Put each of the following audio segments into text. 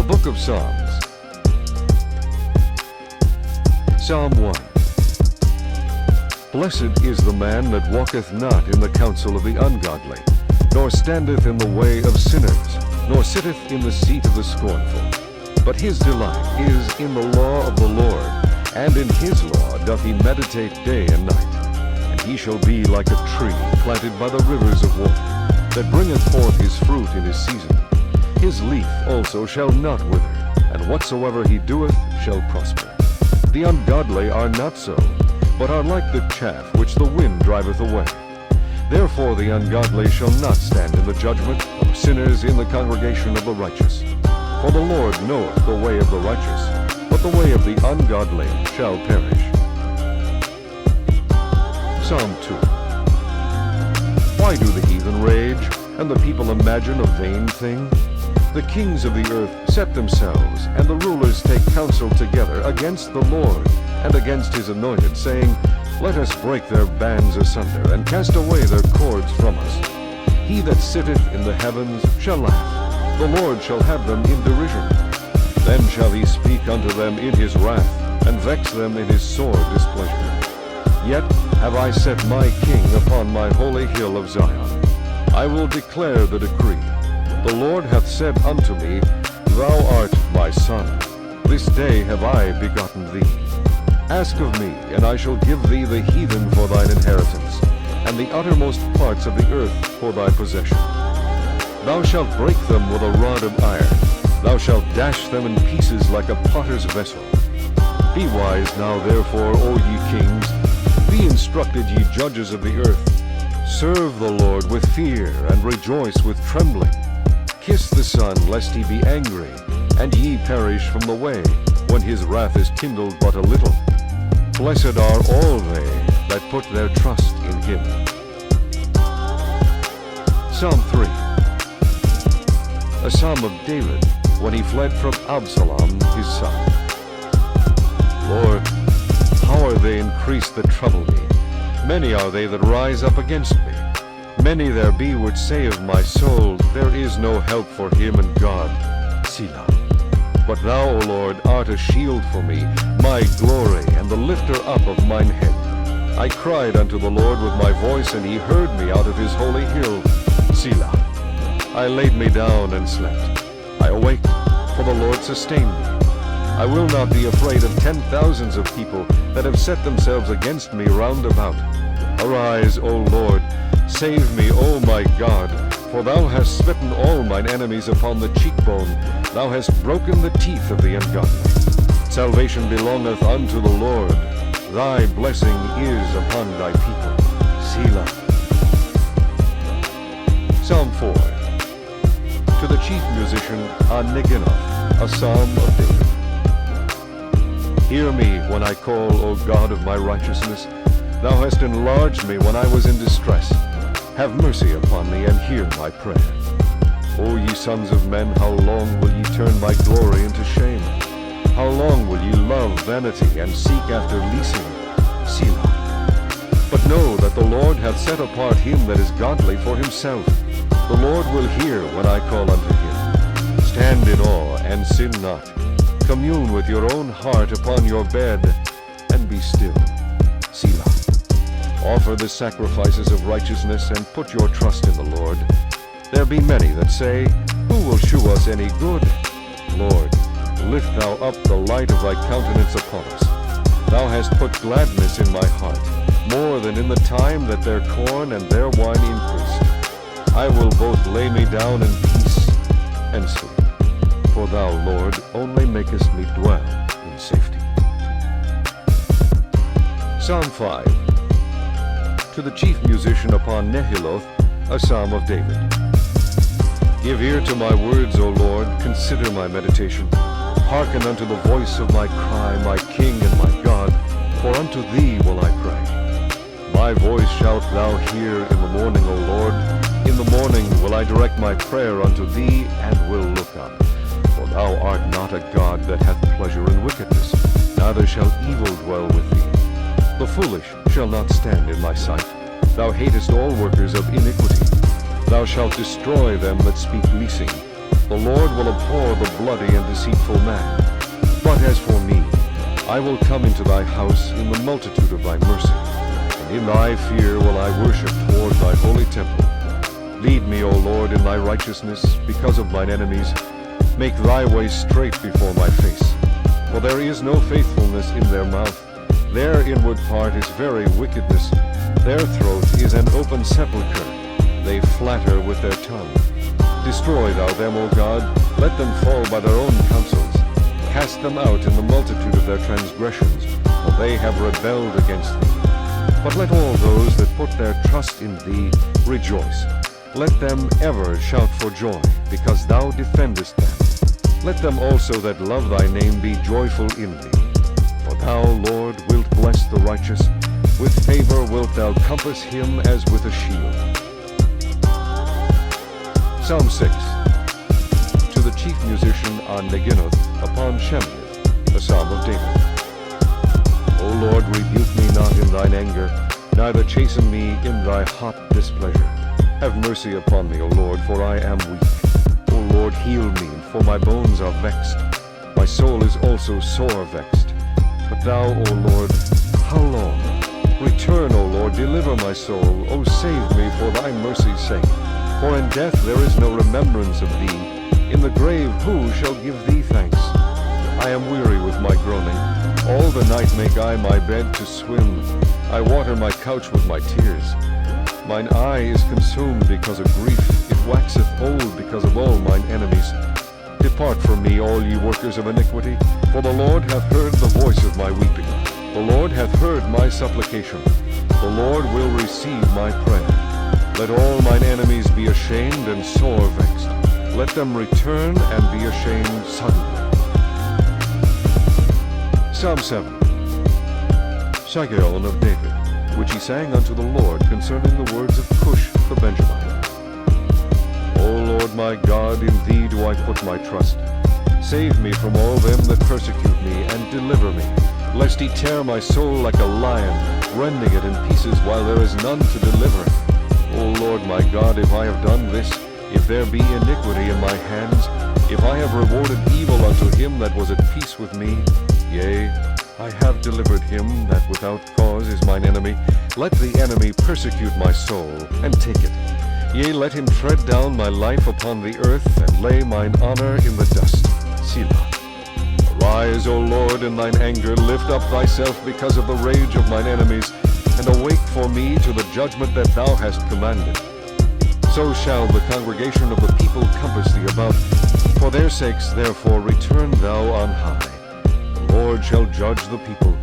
Book of Psalms. Psalm 1. Blessed is the man that walketh not in the counsel of the ungodly, nor standeth in the way of sinners, nor sitteth in the seat of the scornful. But his delight is in the law of the Lord, and in his law doth he meditate day and night. And he shall be like a tree planted by the rivers of water, that bringeth forth his fruit in his season. His leaf also shall not wither, and whatsoever he doeth shall prosper. The ungodly are not so, but are like the chaff which the wind driveth away. Therefore the ungodly shall not stand in the judgment, nor sinners in the congregation of the righteous. For the Lord knoweth the way of the righteous, but the way of the ungodly shall perish. Psalm 2. Why do the heathen rage, and the people imagine a vain thing? The kings of the earth set themselves, and the rulers take counsel together against the Lord, and against his anointed, saying, Let us break their bands asunder, and cast away their cords from us. He that sitteth in the heavens shall laugh, the Lord shall have them in derision. Then shall he speak unto them in his wrath, and vex them in his sore displeasure. Yet have I set my king upon my holy hill of Zion. I will declare the decree. The Lord hath said unto me, Thou art my son. This day have I begotten thee. Ask of me, and I shall give thee the heathen for thine inheritance, and the uttermost parts of the earth for thy possession. Thou shalt break them with a rod of iron. Thou shalt dash them in pieces like a potter's vessel. Be wise now therefore, O ye kings. Be instructed, ye judges of the earth. Serve the Lord with fear, and rejoice with trembling. Kiss the Son, lest he be angry, and ye perish from the way, when his wrath is kindled but a little. Blessed are all they that put their trust in him. Psalm 3. A psalm of David, when he fled from Absalom his son. Lord, how are they increased that trouble me? Many are they that rise up against me. Many there be which say of my soul, There is no help for him in God. Selah. But thou, O Lord, art a shield for me, my glory, and the lifter up of mine head. I cried unto the Lord with my voice, and he heard me out of his holy hill. Selah. I laid me down and slept. I awaked, for the Lord sustained me. I will not be afraid of 10,000s of people that have set themselves against me round about. Arise, O Lord, save me, O my God, for thou hast smitten all mine enemies upon the cheekbone. Thou hast broken the teeth of the ungodly. Salvation belongeth unto the Lord. Thy blessing is upon thy people. Selah. Psalm 4. To the chief musician Aniginoth, a psalm of David. Hear me when I call, O God of my righteousness. Thou hast enlarged me when I was in distress. Have mercy upon me, and hear my prayer. O ye sons of men, how long will ye turn my glory into shame? How long will ye love vanity, and seek after leasing? Selah. But know that the Lord hath set apart him that is godly for himself. The Lord will hear when I call unto him. Stand in awe, and sin not. Commune with your own heart upon your bed, and be still. Selah. Offer the sacrifices of righteousness, and put your trust in the Lord. There be many that say, Who will shew us any good? Lord, lift thou up the light of thy countenance upon us. Thou hast put gladness in my heart, more than in the time that their corn and their wine increased. I will both lay me down in peace and sleep. For thou, Lord, only makest me dwell in safety. Psalm 5. To the chief musician upon Nehiloth, a psalm of David. Give ear to my words, O Lord, consider my meditation. Hearken unto the voice of my cry, my King and my God, for unto thee will I pray. My voice shalt thou hear in the morning, O Lord. In the morning will I direct my prayer unto thee, and will look up. For thou art not a God that hath pleasure in wickedness, neither shall evil dwell with thee. The foolish shall not stand in thy sight. Thou hatest all workers of iniquity. Thou shalt destroy them that speak leasing. The Lord will abhor the bloody and deceitful man. But as for me, I will come into thy house in the multitude of thy mercy, and in thy fear will I worship toward thy holy temple. Lead me, O Lord, in thy righteousness because of mine enemies. Make thy way straight before my face. For there is no faithfulness in their mouth. Their inward part is very wickedness. Their throat is an open sepulchre. They flatter with their tongue. Destroy thou them, O God. Let them fall by their own counsels. Cast them out in the multitude of their transgressions, for they have rebelled against thee. But let all those that put their trust in thee rejoice. Let them ever shout for joy, because thou defendest them. Let them also that love thy name be joyful in thee. For thou, Lord, wilt bless the righteous. With favor wilt thou compass him as with a shield. Psalm 6. To the chief musician on Neginoth, upon Shemaiah, a psalm of David. O Lord, rebuke me not in thine anger, neither chasten me in thy hot displeasure. Have mercy upon me, O Lord, for I am weak. O Lord, heal me, for my bones are vexed. My soul is also sore vexed. But thou, O Lord, how long? Return, O Lord, deliver my soul. O save me for thy mercy's sake. For in death there is no remembrance of thee. In the grave who shall give thee thanks? I am weary with my groaning. All the night make I my bed to swim. I water my couch with my tears. Mine eye is consumed because of grief. It waxeth old because of all mine enemies. Depart from me, all ye workers of iniquity, for the Lord hath heard the voice of my weeping. The Lord hath heard my supplication. The Lord will receive my prayer. Let all mine enemies be ashamed and sore vexed. Let them return and be ashamed suddenly. Psalm 7. Sageon of David, which he sang unto the Lord concerning the words of Cush the Benjamite. O Lord my God, in thee do I put my trust. Save me from all them that persecute me, and deliver me, lest he tear my soul like a lion, rending it in pieces while there is none to deliver it. O Lord my God, if I have done this, if there be iniquity in my hands, if I have rewarded evil unto him that was at peace with me, yea, I have delivered him that without cause is mine enemy. Let the enemy persecute my soul, and take it. Yea, let him tread down my life upon the earth, and lay mine honor in the dust. Selah. Arise, O Lord, in thine anger, lift up thyself because of the rage of mine enemies, and awake for me to the judgment that thou hast commanded. So shall the congregation of the people compass thee about. For their sakes, therefore, return thou on high. The Lord shall judge the people.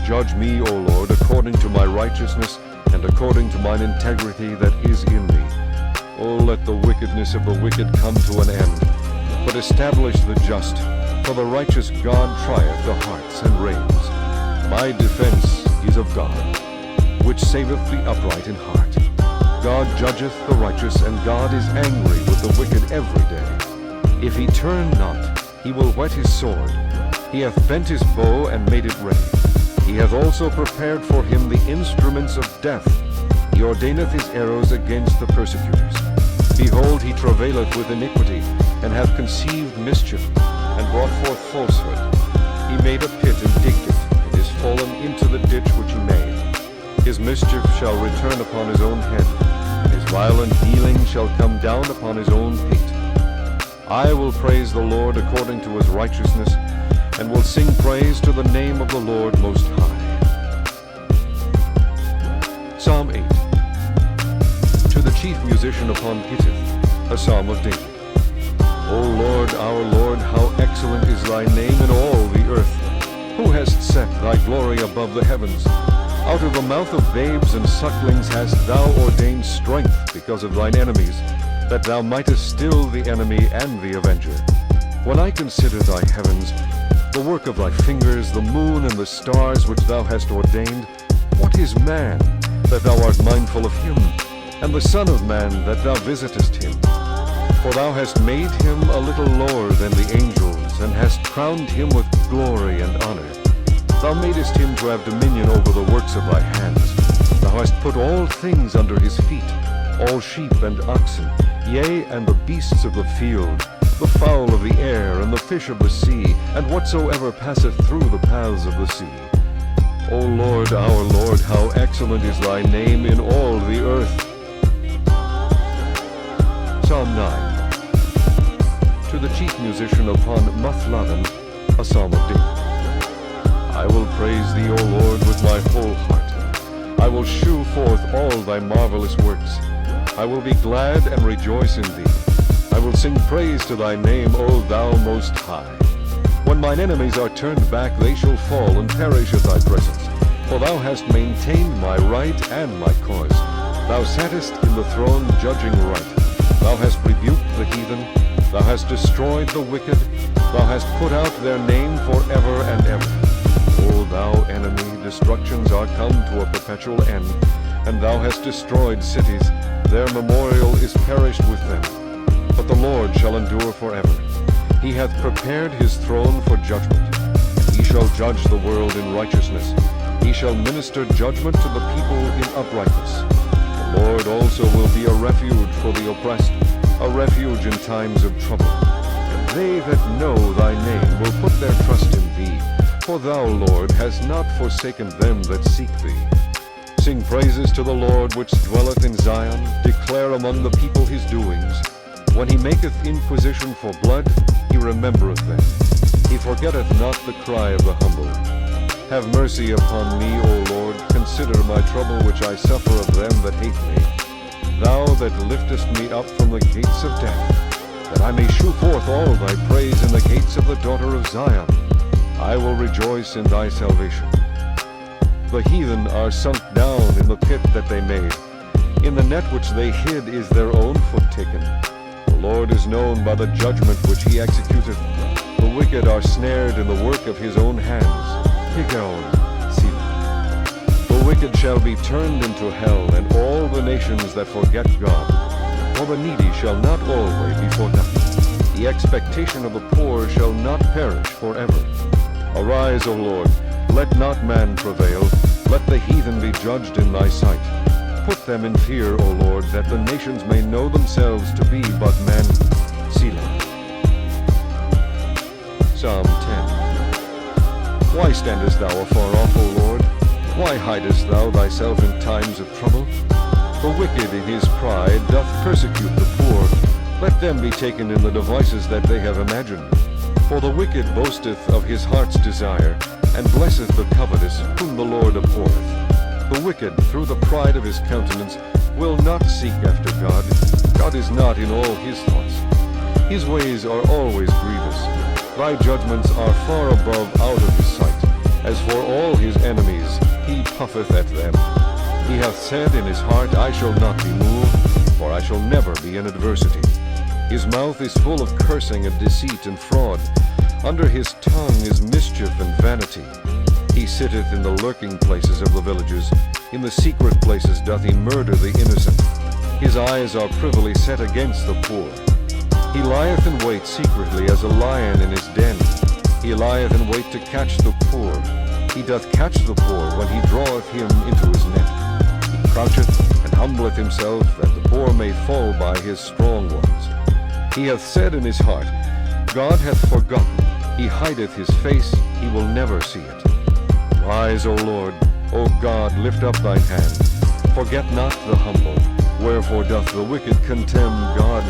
Judge me, O Lord, according to my righteousness, and according to mine integrity that is in me. O let the wickedness of the wicked come to an end, but establish the just, for the righteous God trieth the hearts and reins. My defense is of God, which saveth the upright in heart. God judgeth the righteous, and God is angry with the wicked every day. If he turn not, he will whet his sword. He hath bent his bow and made it ready. He hath also prepared for him the instruments of death. He ordaineth his arrows against the persecutors. Behold, he travaileth with iniquity, and hath conceived mischief, and brought forth falsehood. He made a pit and digged it, and is fallen into the ditch which he made. His mischief shall return upon his own head, and his violent dealing shall come down upon his own pate. I will praise the Lord according to his righteousness, and will sing praise to the name of the Lord Most High. Psalm 8. To the chief musician upon Gittith, a psalm of David. O Lord, our Lord, how excellent is thy name in all the earth. Who hast set thy glory above the heavens? Out of the mouth of babes and sucklings hast thou ordained strength because of thine enemies, that thou mightest still the enemy and the avenger. When I consider thy heavens, the work of thy fingers, the moon and the stars which thou hast ordained, what is man, that thou art mindful of him, and the Son of Man, that thou visitest him? For thou hast made him a little lower than the angels, and hast crowned him with glory and honor. Thou madest him to have dominion over the works of thy hands. Thou hast put all things under his feet, all sheep and oxen, yea, and the beasts of the field, the fowl of the air, and the fish of the sea, and whatsoever passeth through the paths of the sea. O Lord, our Lord, how excellent is thy name in all the earth. Psalm 9. To the chief musician upon Muthlabben, a psalm of David. I will praise thee, O Lord, with my whole heart. I will shew forth all thy marvelous works. I will be glad and rejoice in thee. I will sing praise to thy name, O thou most high. When mine enemies are turned back, they shall fall and perish at thy presence. For thou hast maintained my right and my cause. Thou sattest in the throne judging right. Thou hast rebuked the heathen. Thou hast destroyed the wicked. Thou hast put out their name forever and ever. O thou enemy, destructions are come to a perpetual end, and thou hast destroyed cities. Their memorial is perished with them. But the Lord shall endure forever. He hath prepared his throne for judgment. He shall judge the world in righteousness. He shall minister judgment to the people in uprightness. The Lord also will be a refuge for the oppressed, a refuge in times of trouble. And they that know thy name will put their trust in thee. For thou, Lord, hast not forsaken them that seek thee. Sing praises to the Lord which dwelleth in Zion. Declare among the people his doings. When he maketh inquisition for blood, he remembereth them. He forgetteth not the cry of the humble. Have mercy upon me, O Lord. Consider my trouble which I suffer of them that hate me. Thou that liftest me up from the gates of death, that I may shew forth all thy praise in the gates of the daughter of Zion. I will rejoice in thy salvation. The heathen are sunk down in the pit that they made. In the net which they hid is their own foot taken. The Lord is known by the judgment which he executeth. The wicked are snared in the work of his own hands. Higgaion, Selah. The wicked shall be turned into hell, and all the nations that forget God. For the needy shall not always be forgotten. The expectation of the poor shall not perish forever. Arise, O Lord, let not man prevail. Let the heathen be judged in thy sight. Put them in fear, O Lord, that the nations may know themselves to be but men. Selah. Psalm 10. Why standest thou afar off, O Lord? Why hidest thou thyself in times of trouble? The wicked in his pride doth persecute the poor. Let them be taken in the devices that they have imagined. For the wicked boasteth of his heart's desire, and blesseth the covetous, whom the Lord abhorreth. The wicked, through the pride of his countenance, will not seek after God. God is not in all his thoughts. His ways are always grievous. Thy judgments are far above out of his sight. As for all his enemies, he puffeth at them. He hath said in his heart, I shall not be moved, for I shall never be in adversity. His mouth is full of cursing and deceit and fraud. Under his tongue is mischief and vanity. He sitteth in the lurking places of the villages. In the secret places doth he murder the innocent. His eyes are privily set against the poor. He lieth in wait secretly as a lion in his den. He lieth in wait to catch the poor. He doth catch the poor when he draweth him into his net. He croucheth and humbleth himself, that the poor may fall by his strong ones. He hath said in his heart, God hath forgotten. He hideth his face, he will never see it. Rise, O Lord, O God, lift up thine hand. Forget not the humble. Wherefore doth the wicked contemn God?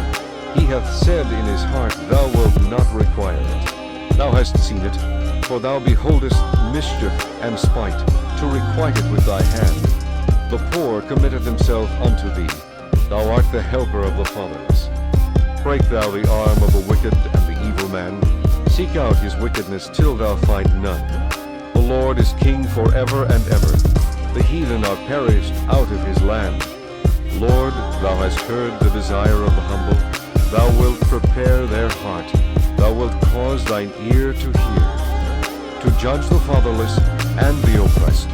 He hath said in his heart, Thou wilt not require it. Thou hast seen it, for thou beholdest mischief and spite, to requite it with thy hand. The poor committeth himself unto thee. Thou art the helper of the fatherless. Break thou the arm of the wicked and the evil man. Seek out his wickedness till thou find none. The Lord is king forever and ever. The heathen are perished out of his land. Lord, thou hast heard the desire of the humble. Thou wilt prepare their heart. Thou wilt cause thine ear to hear, to judge the fatherless and the oppressed,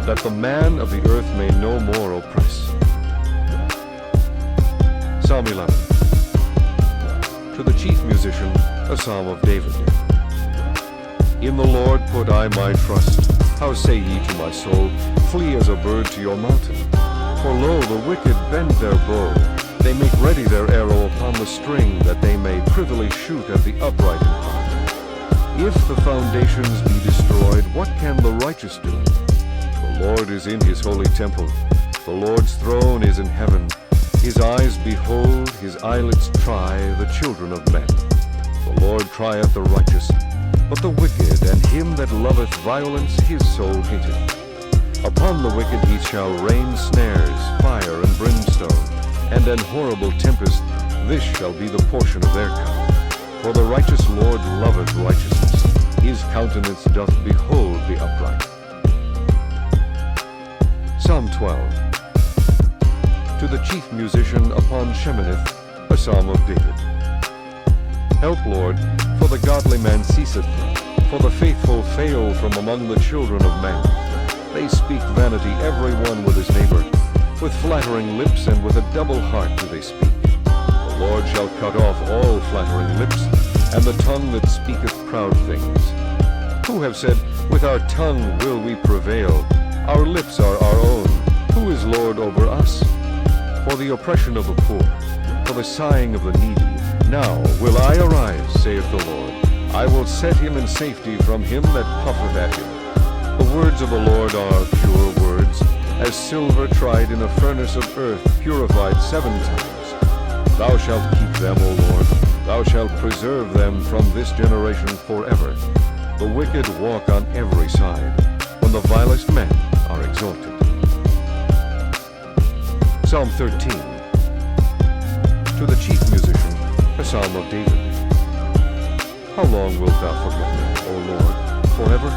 that the man of the earth may no more oppress. Psalm 11. To the chief musician, a psalm of David. In the Lord put I my trust. How say ye to my soul, Flee as a bird to your mountain? For lo, the wicked bend their bow. They make ready their arrow upon the string, that they may privily shoot at the upright in heart. If the foundations be destroyed, what can the righteous do? The Lord is in his holy temple. The Lord's throne is in heaven. His eyes behold, his eyelids try the children of men. The Lord trieth the righteous, but the wicked and him that loveth violence his soul hateth. Upon the wicked he shall rain snares, fire and brimstone, and an horrible tempest. This shall be the portion of their cup. For the righteous Lord loveth righteousness. His countenance doth behold the upright. Psalm 12. To the chief musician upon Sheminith, a psalm of David. Help, Lord, for the godly man ceaseth, for the faithful fail from among the children of men. They speak vanity every one with his neighbor. With flattering lips and with a double heart do they speak. The Lord shall cut off all flattering lips, and the tongue that speaketh proud things. Who have said, with our tongue will we prevail? Our lips are our own. Who is Lord over us? For the oppression of the poor, for the sighing of the needy, now will I arise, saith the Lord. I will set him in safety from him that puffeth at him. The words of the Lord are pure words, as silver tried in a furnace of earth, purified 7 times. Thou shalt keep them, O Lord. Thou shalt preserve them from this generation forever. The wicked walk on every side, when the vilest men are exalted. Psalm 13. To the chief musician, a psalm of David. How long wilt thou forget me, O Lord, forever?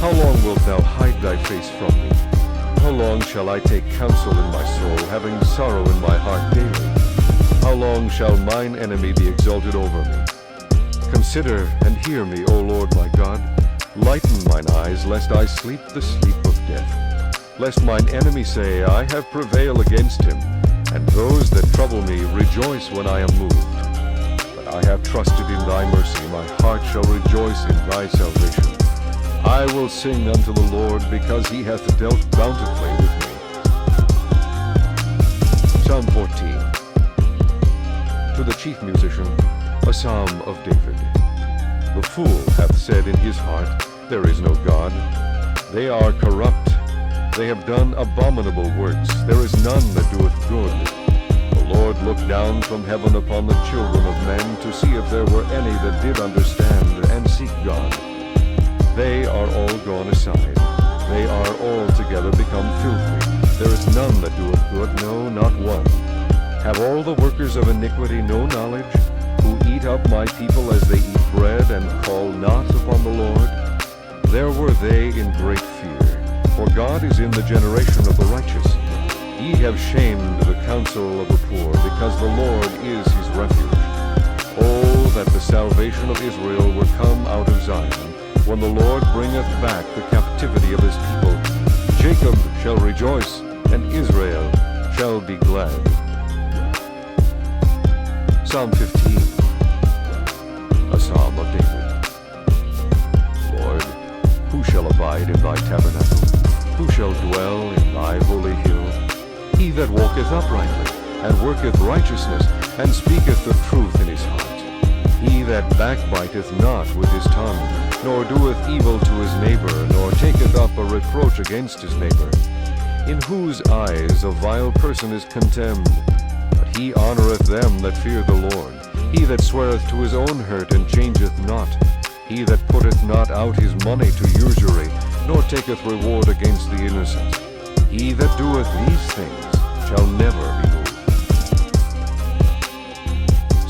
How long wilt thou hide thy face from me? How long shall I take counsel in my soul, having sorrow in my heart daily? How long shall mine enemy be exalted over me? Consider and hear me, O Lord my God. Lighten mine eyes, lest I sleep the sleep of death. Lest mine enemy say, I have prevailed against him, and those that trouble me rejoice when I am moved. But I have trusted in thy mercy, my heart shall rejoice in thy salvation. I will sing unto the Lord, because he hath dealt bountifully with me. Psalm 14. To the chief musician, a psalm of David. The fool hath said in his heart, there is no God. They are corrupt. They have done abominable works. There is none that doeth good. The Lord looked down from heaven upon the children of men, to see if there were any that did understand and seek God. They are all gone aside. They are altogether become filthy. There is none that doeth good, no, not one. Have all the workers of iniquity no knowledge, who eat up my people as they eat bread, and call not upon the Lord? There were they in great fear, for God is in the generation of the righteous. Ye have shamed the counsel of the poor, because the Lord is his refuge. Oh, that the salvation of Israel were come out of Zion, when the Lord bringeth back the captivity of his people. Jacob shall rejoice, and Israel shall be glad. Psalm 15. A psalm of David. Lord, who shall abide in thy tabernacle? Who shall dwell in thy holy hill? He that walketh uprightly, and worketh righteousness, and speaketh the truth in his heart. He that backbiteth not with his tongue, nor doeth evil to his neighbor, nor taketh up a reproach against his neighbor. In whose eyes a vile person is contemned, but he honoureth them that fear the Lord. He that sweareth to his own hurt, and changeth not. He that putteth not out his money to usury, nor taketh reward against the innocent. He that doeth these things shall never be moved.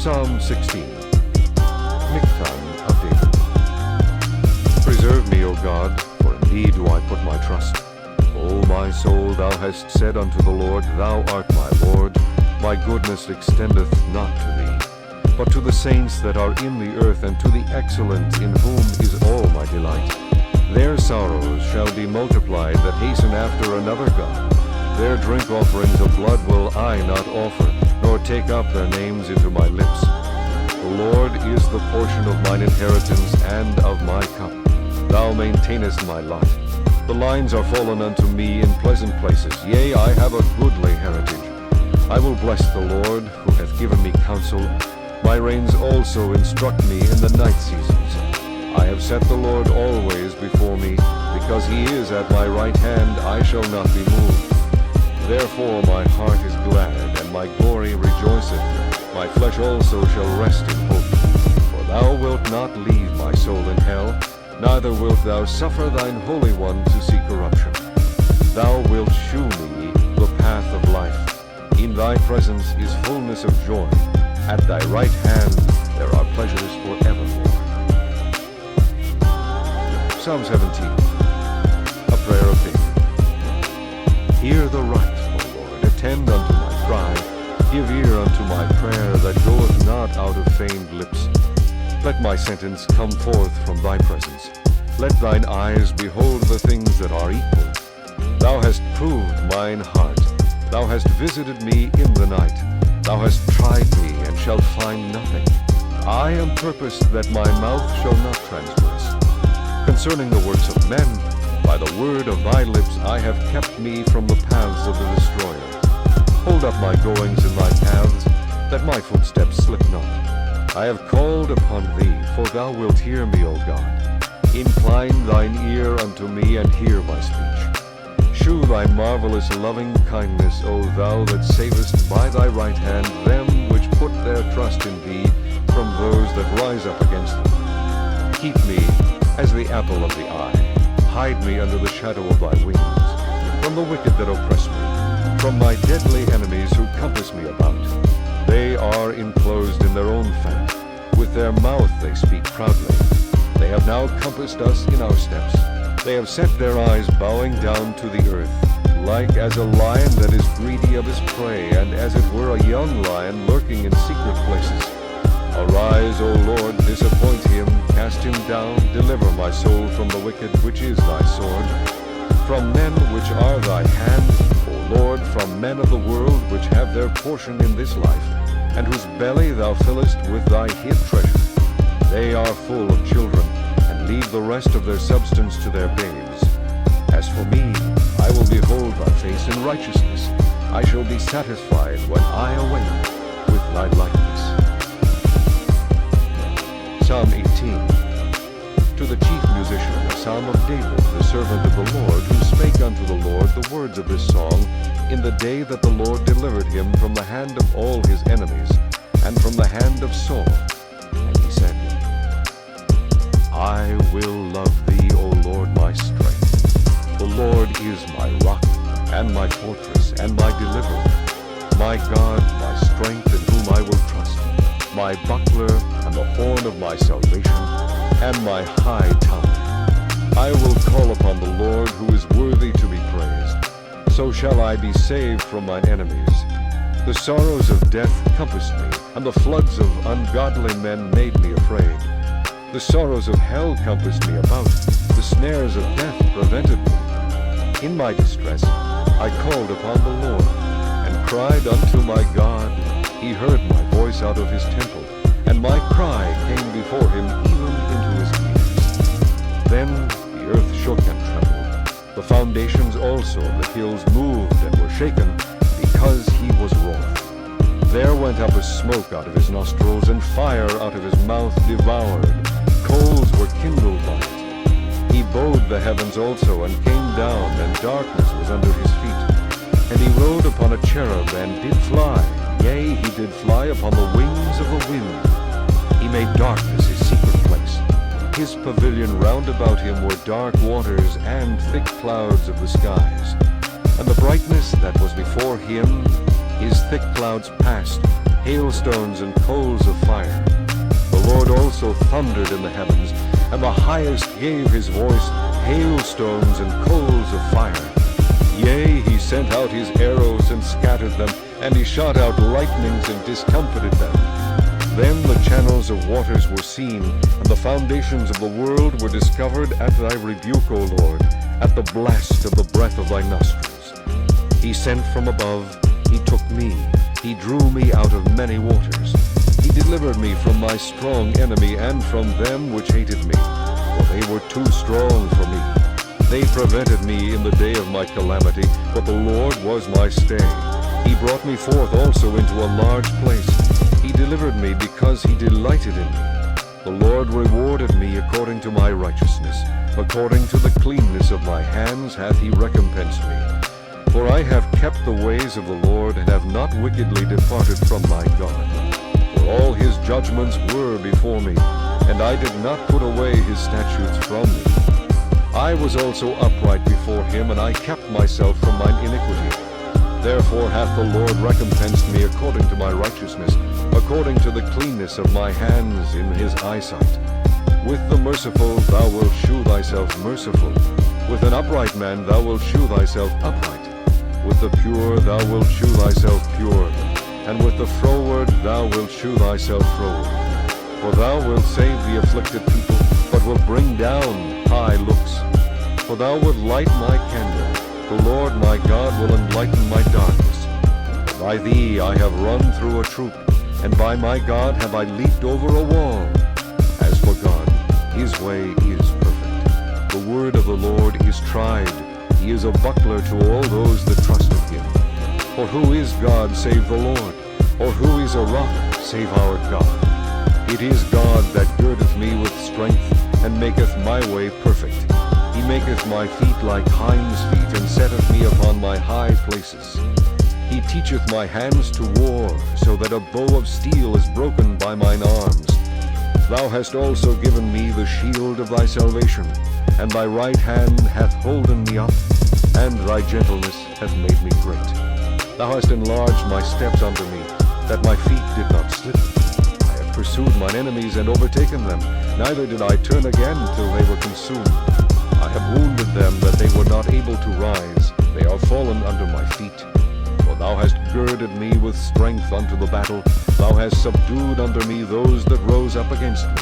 Psalm 16. Miktam of David. Preserve me, O God, for in thee do I put my trust. O my soul, thou hast said unto the Lord, Thou art my Lord. My goodness extendeth not to thee, but to the saints that are in the earth, and to the excellent, in whom is all my delight. Their sorrows shall be multiplied that hasten after another God. Their drink offerings of blood will I not offer, nor take up their names into my lips. The Lord is the portion of mine inheritance and of my cup. Thou maintainest my lot. The lines are fallen unto me in pleasant places. Yea, I have a goodly heritage. I will bless the Lord, who hath given me counsel. My reins also instruct me in the night seasons. I have set the Lord always before me. Because he is at my right hand, I shall not be moved. Therefore my heart is glad, and my glory rejoiceth. My flesh also shall rest in hope. For thou wilt not leave my soul in hell, neither wilt thou suffer thine Holy One to see corruption. Thou wilt shew me the path of life. In thy presence is fullness of joy. At thy right hand there are pleasures forevermore. Psalm 17, a prayer of David. Hear the right, O Lord, attend unto my cry. Give ear unto my prayer that goeth not out of feigned lips. Let my sentence come forth from thy presence. Let thine eyes behold the things that are equal. Thou hast proved mine heart. Thou hast visited me in the night. Thou hast tried me, and shalt find nothing. I am purposed that my mouth shall not transgress. Concerning the works of men, by the word of thy lips I have kept me from the paths of the destroyer. Hold up my goings in thy paths, that my footsteps slip not. I have called upon thee, for thou wilt hear me, O God. Incline thine ear unto me, and hear my speech. Shew thy marvelous loving kindness, O thou that savest by thy right hand them which put their trust in thee from those that rise up against them. Keep me as the apple of the eye. Hide me under the shadow of thy wings, from the wicked that oppress me, from my deadly enemies who compass me about. They are enclosed in their own fat. With their mouth they speak proudly. They have now compassed us in our steps. They have set their eyes bowing down to the earth, like as a lion that is greedy of his prey, and as it were a young lion lurking in secret places. Arise, O Lord, disappoint him, cast him down, deliver my soul from the wicked, which is thy sword. From men which are thy hand, O Lord, from men of the world which have their portion in this life, and whose belly thou fillest with thy hid treasure. They are full of children, and leave the rest of their substance to their babes. As for me, I will behold thy face in righteousness. I shall be satisfied when I awake with thy likeness. Psalm 18. To the chief musician, a psalm of David, the servant of the Lord, who spake unto the Lord the words of this song, in the day that the Lord delivered him from the hand of all his enemies, and from the hand of Saul. And he said, I will love thee, O Lord, my strength. The Lord is my rock, and my fortress, and my deliverer, my God, my strength, in whom I will trust, my buckler, and the horn of my salvation, and my high tower. I will call upon the Lord, who is worthy to be praised. So shall I be saved from mine enemies. The sorrows of death compassed me, and the floods of ungodly men made me afraid. The sorrows of hell compassed me about. The snares of death prevented me. In my distress I called upon the Lord, and cried unto my God. He heard my voice out of his temple, and my cry came before him even into his ears. Then the earth shook and trembled. The foundations also of the hills moved and were shaken, because he was wroth. There went up a smoke out of his nostrils, and fire out of his mouth devoured. Coals were kindled by it. He bowed the heavens also, and came down, and darkness was under his feet. And he rode upon a cherub, and did fly. Yea, he did fly upon the wings of the wind. He made darkness his secret place. His pavilion round about him were dark waters, and thick clouds of the skies. And the brightness that was before him, his thick clouds passed, hailstones and coals of fire. The Lord also thundered in the heavens, and the highest gave his voice, hailstones and coals of fire. Yea, he sent out his arrows and scattered them, and he shot out lightnings and discomfited them. Then the channels of waters were seen, and the foundations of the world were discovered at thy rebuke, O Lord, at the blast of the breath of thy nostrils. He sent from above, he took me, he drew me out of many waters. He delivered me from my strong enemy, and from them which hated me, for they were too strong for me. They prevented me in the day of my calamity, but the Lord was my stay. He brought me forth also into a large place. He delivered me because he delighted in me. The Lord rewarded me according to my righteousness. According to the cleanness of my hands hath he recompensed me. For I have kept the ways of the Lord, and have not wickedly departed from my God. For all his judgments were before me, and I did not put away his statutes from me. I was also upright before him, and I kept myself from mine iniquity. Therefore hath the Lord recompensed me according to my righteousness, according to the cleanness of my hands in his eyesight. With the merciful thou wilt shew thyself merciful. With an upright man thou wilt shew thyself upright. With the pure thou wilt shew thyself pure. And with the froward thou wilt shew thyself froward. For thou wilt save the afflicted people, but wilt bring down high looks. For thou wilt light my candle. The Lord my God will enlighten my darkness. By thee I have run through a troop, and by my God have I leaped over a wall. As for God, his way is perfect. The word of the Lord is tried. He is a buckler to all those that trust in him. For who is God save the Lord? Or who is a rock save our God? It is God that girdeth me with strength, and maketh my way perfect. He maketh my feet like hinds' feet, and setteth me upon my high places. He teacheth my hands to war, so that a bow of steel is broken by mine arms. Thou hast also given me the shield of thy salvation, and thy right hand hath holden me up, and thy gentleness hath made me great. Thou hast enlarged my steps under me, that my feet did not slip. I have pursued mine enemies and overtaken them, neither did I turn again till they were consumed. I have wounded them that they were not able to rise. They are fallen under my feet. For thou hast girded me with strength unto the battle. Thou hast subdued under me those that rose up against me.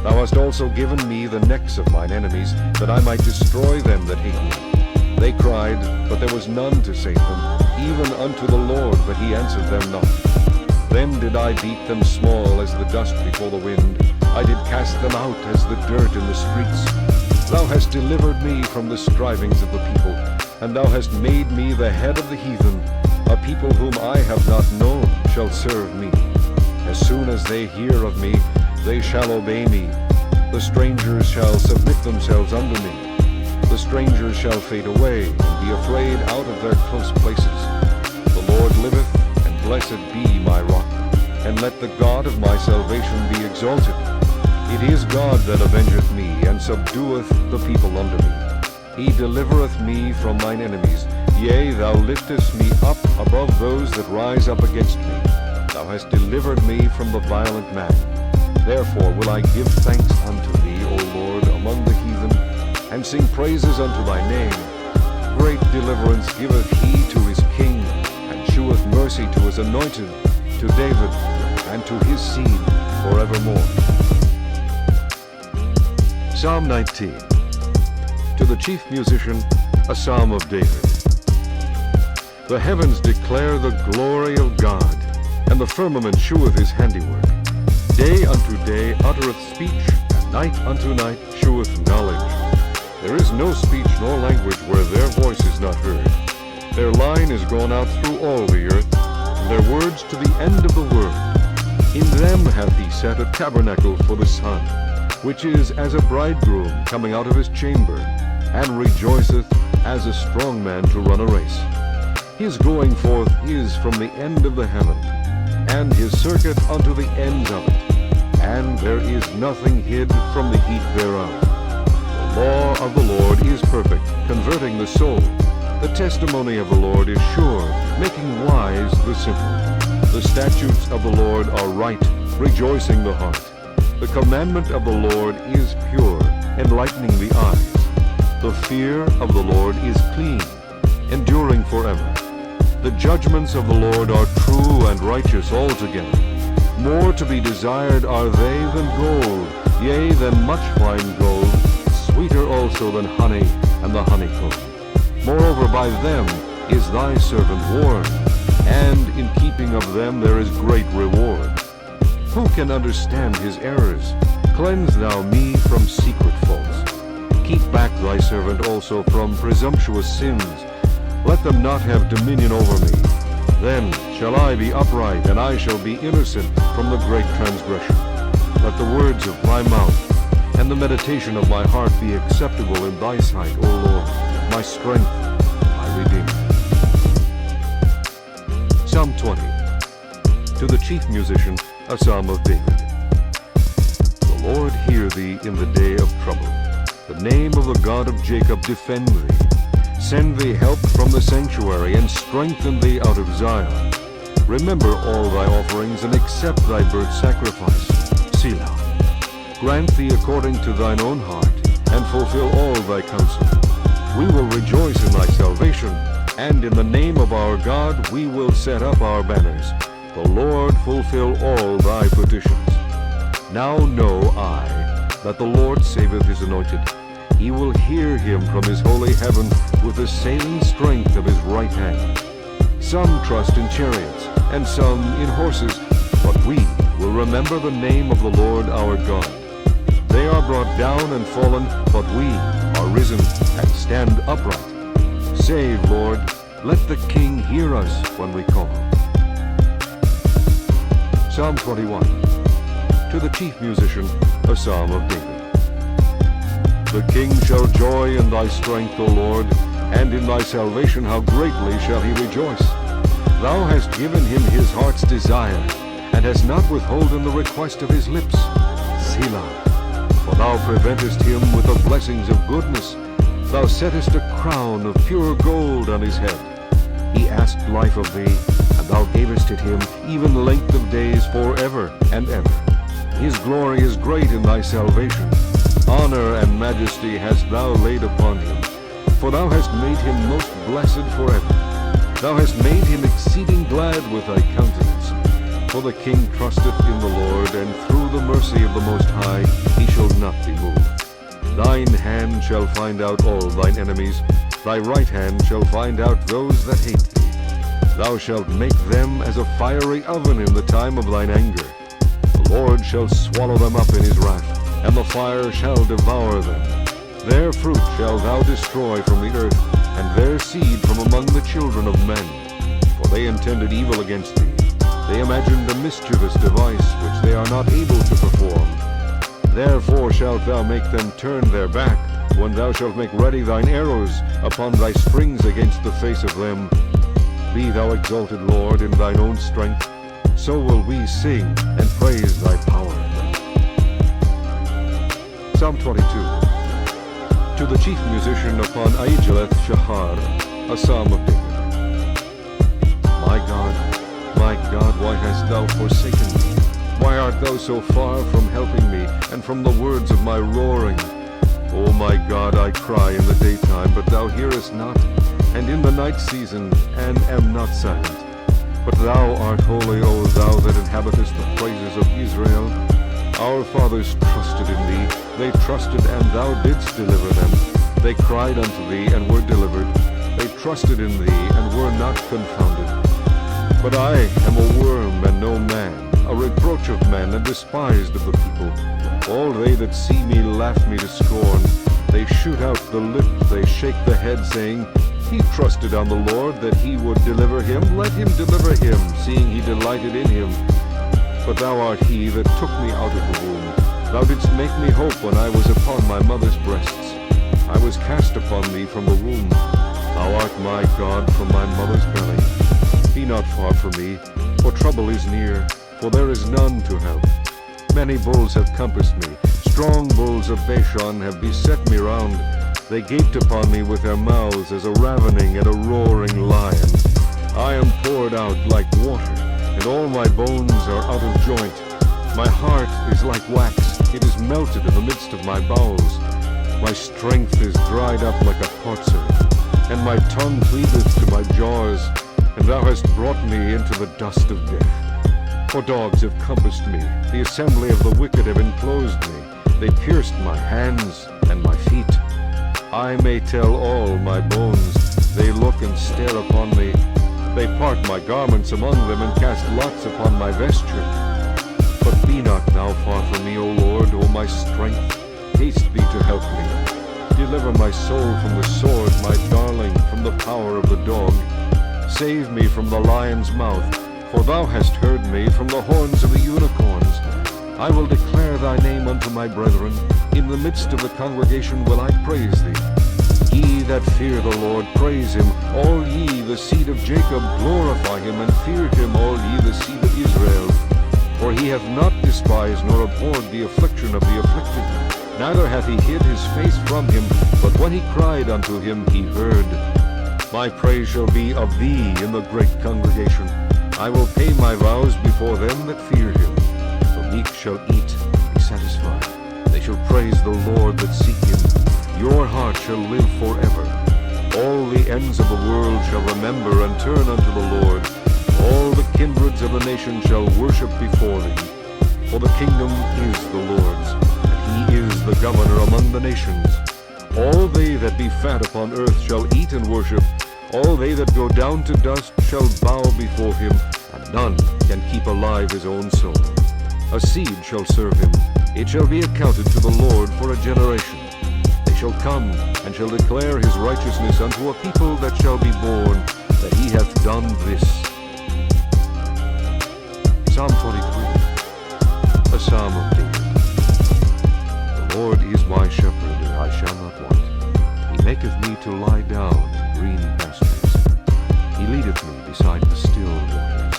Thou hast also given me the necks of mine enemies, that I might destroy them that hate me. They cried, but there was none to save them, even unto the Lord, but he answered them not. Then did I beat them small as the dust before the wind. I did cast them out as the dirt in the streets. Thou hast delivered me from the strivings of the people, and thou hast made me the head of the heathen. A people whom I have not known shall serve me. As soon as they hear of me, they shall obey me. The strangers shall submit themselves unto me. The strangers shall fade away, and be afraid out of their close places. The Lord liveth, and blessed be my rock, and let the God of my salvation be exalted. It is God that avengeth me, and subdueth the people under me. He delivereth me from mine enemies. Yea, thou liftest me up above those that rise up against me. Thou hast delivered me from the violent man. Therefore will I give thanks unto thee, O Lord, among the heathen, and sing praises unto thy name. Great deliverance giveth he to his king, and sheweth mercy to his anointed, to David, and to his seed forevermore. Psalm 19. To the chief musician, a psalm of David. The heavens declare the glory of God, and the firmament sheweth his handiwork. Day unto day uttereth speech, and night unto night sheweth knowledge. There is no speech nor language where their voice is not heard. Their line is gone out through all the earth, and their words to the end of the world. In them hath he set a tabernacle for the sun, which is as a bridegroom coming out of his chamber, and rejoiceth as a strong man to run a race. His going forth is from the end of the heaven, and his circuit unto the ends of it, and there is nothing hid from the heat thereof. The law of the Lord is perfect, converting the soul. The testimony of the Lord is sure, making wise the simple. The statutes of the Lord are right, rejoicing the heart. The commandment of the Lord is pure, enlightening the eyes. The fear of the Lord is clean, enduring forever. The judgments of the Lord are true and righteous altogether. More to be desired are they than gold, yea, than much fine gold, sweeter also than honey and the honeycomb. Moreover, by them is thy servant warned, and in keeping of them there is great reward. Who can understand his errors? Cleanse thou me from secret faults. Keep back thy servant also from presumptuous sins. Let them not have dominion over me. Then shall I be upright, and I shall be innocent from the great transgression. Let the words of my mouth and the meditation of my heart be acceptable in thy sight, O Lord, my strength, my Redeemer. Psalm 20. To the chief musician, a psalm of David. The Lord hear thee in the day of trouble. The name of the God of Jacob defend thee. Send thee help from the sanctuary, and strengthen thee out of Zion. Remember all thy offerings, and accept thy burnt sacrifice. Selah. Grant thee according to thine own heart, and fulfill all thy counsel. We will rejoice in thy salvation, and in the name of our God we will set up our banners. The Lord fulfill all thy petitions. Now know I that the Lord saveth his anointed. He will hear him from his holy heaven with the saving strength of his right hand. Some trust in chariots, and some in horses, but we will remember the name of the Lord our God. They are brought down and fallen, but we are risen and stand upright. Save, Lord, let the King hear us when we call. Psalm 21. To the chief musician, a psalm of David. The king shall joy in thy strength, O Lord, and in thy salvation how greatly shall he rejoice. Thou hast given him his heart's desire, and hast not withholden the request of his lips. Selah. For thou preventest him with the blessings of goodness. Thou settest a crown of pure gold on his head. He asked life of thee, and thou gavest it him, even length of days forever and ever. His glory is great in thy salvation. Honor and majesty hast thou laid upon him. For thou hast made him most blessed forever. Thou hast made him exceeding glad with thy countenance. For the king trusteth in the Lord, and through the mercy of the Most High he shall not be moved. Thine hand shall find out all thine enemies. Thy right hand shall find out those that hate thee. Thou shalt make them as a fiery oven in the time of thine anger. The Lord shall swallow them up in his wrath, and the fire shall devour them. Their fruit shalt thou destroy from the earth, and their seed from among the children of men. For they intended evil against thee. They imagined a mischievous device, which they are not able to perform. Therefore shalt thou make them turn their back, when thou shalt make ready thine arrows upon thy strings against the face of them. Be thou exalted, Lord, in thine own strength. So will we sing and praise thy power. Psalm 22. To the chief musician upon Aijeleth Shahar, a psalm of David. My God, why hast thou forsaken me? Why art thou so far from helping me, and from the words of my roaring? O my God, I cry in the daytime, but thou hearest not, and in the night season, and am not silent. But thou art holy, O thou that inhabitest the praises of Israel. Our fathers trusted in thee. They trusted, and thou didst deliver them. They cried unto thee, and were delivered. They trusted in thee, and were not confounded. But I am a worm, and no man, a reproach of men, and despised of the people. All they that see me laugh me to scorn. They shoot out the lip, they shake the head, saying, He trusted on the Lord, that he would deliver him. Let him deliver him, seeing he delighted in him. But thou art he that took me out of the womb. Thou didst make me hope when I was upon my mother's breasts. I was cast upon thee from the womb. Thou art my God from my mother's belly. Be not far from me, for trouble is near, for there is none to help. Many bulls have compassed me. Strong bulls of Bashan have beset me round. They gaped upon me with their mouths as a ravening and a roaring lion. I am poured out like water, and all my bones are out of joint. My heart is like wax, it is melted in the midst of my bowels. My strength is dried up like a potsherd, and my tongue cleaveth to my jaws. And thou hast brought me into the dust of death. For dogs have compassed me, the assembly of the wicked have enclosed me. They pierced my hands and my feet. I may tell all my bones. They look and stare upon me. They part my garments among them, and cast lots upon my vesture. But be not thou far from me, O Lord, O my strength. Haste thee to help me. Deliver my soul from the sword, my darling, from the power of the dog. Save me from the lion's mouth, for thou hast heard me from the horns of the unicorns. I will declare thy name unto my brethren. In the midst of the congregation will I praise thee. Ye that fear the Lord, praise him. All ye, the seed of Jacob, glorify him, and fear him, all ye, the seed of Israel. For he hath not despised nor abhorred the affliction of the afflicted, neither hath he hid his face from him, but when he cried unto him, he heard. My praise shall be of thee in the great congregation. I will pay my vows before them that fear him. The meek shall eat and be satisfied. They shall praise the Lord that seek him. Your heart shall live forever. All the ends of the world shall remember and turn unto the Lord. All the kindreds of the nation shall worship before thee. For the kingdom is the Lord's, and he is the governor among the nations. All they that be fat upon earth shall eat and worship. All they that go down to dust shall bow before him, and none can keep alive his own soul. A seed shall serve him. It shall be accounted to the Lord for a generation. They shall come and shall declare his righteousness unto a people that shall be born, that he hath done this. Psalm 23, a psalm of David. The Lord is my shepherd, and I shall not want. He maketh me to lie down in green pastures. He leadeth me beside the still waters.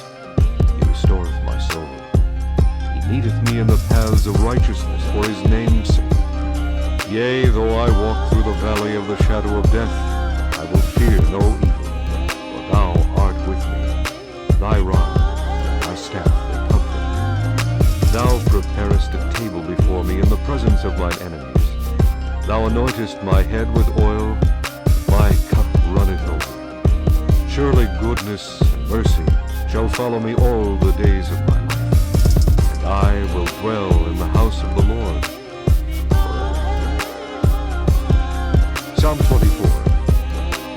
He restoreth my soul. He leadeth me in the paths of righteousness for his name's sake. Yea, though I walk through the valley of the shadow of death, I will fear no evil, for thou art with me. Thy rod and thy staff, they comfort me. Thou preparest a table before me in the presence of mine enemies. Thou anointest my head with oil, my cup runneth over. Surely goodness and mercy shall follow me all the days of my life, and I will dwell in the house of the Lord. Psalm 24,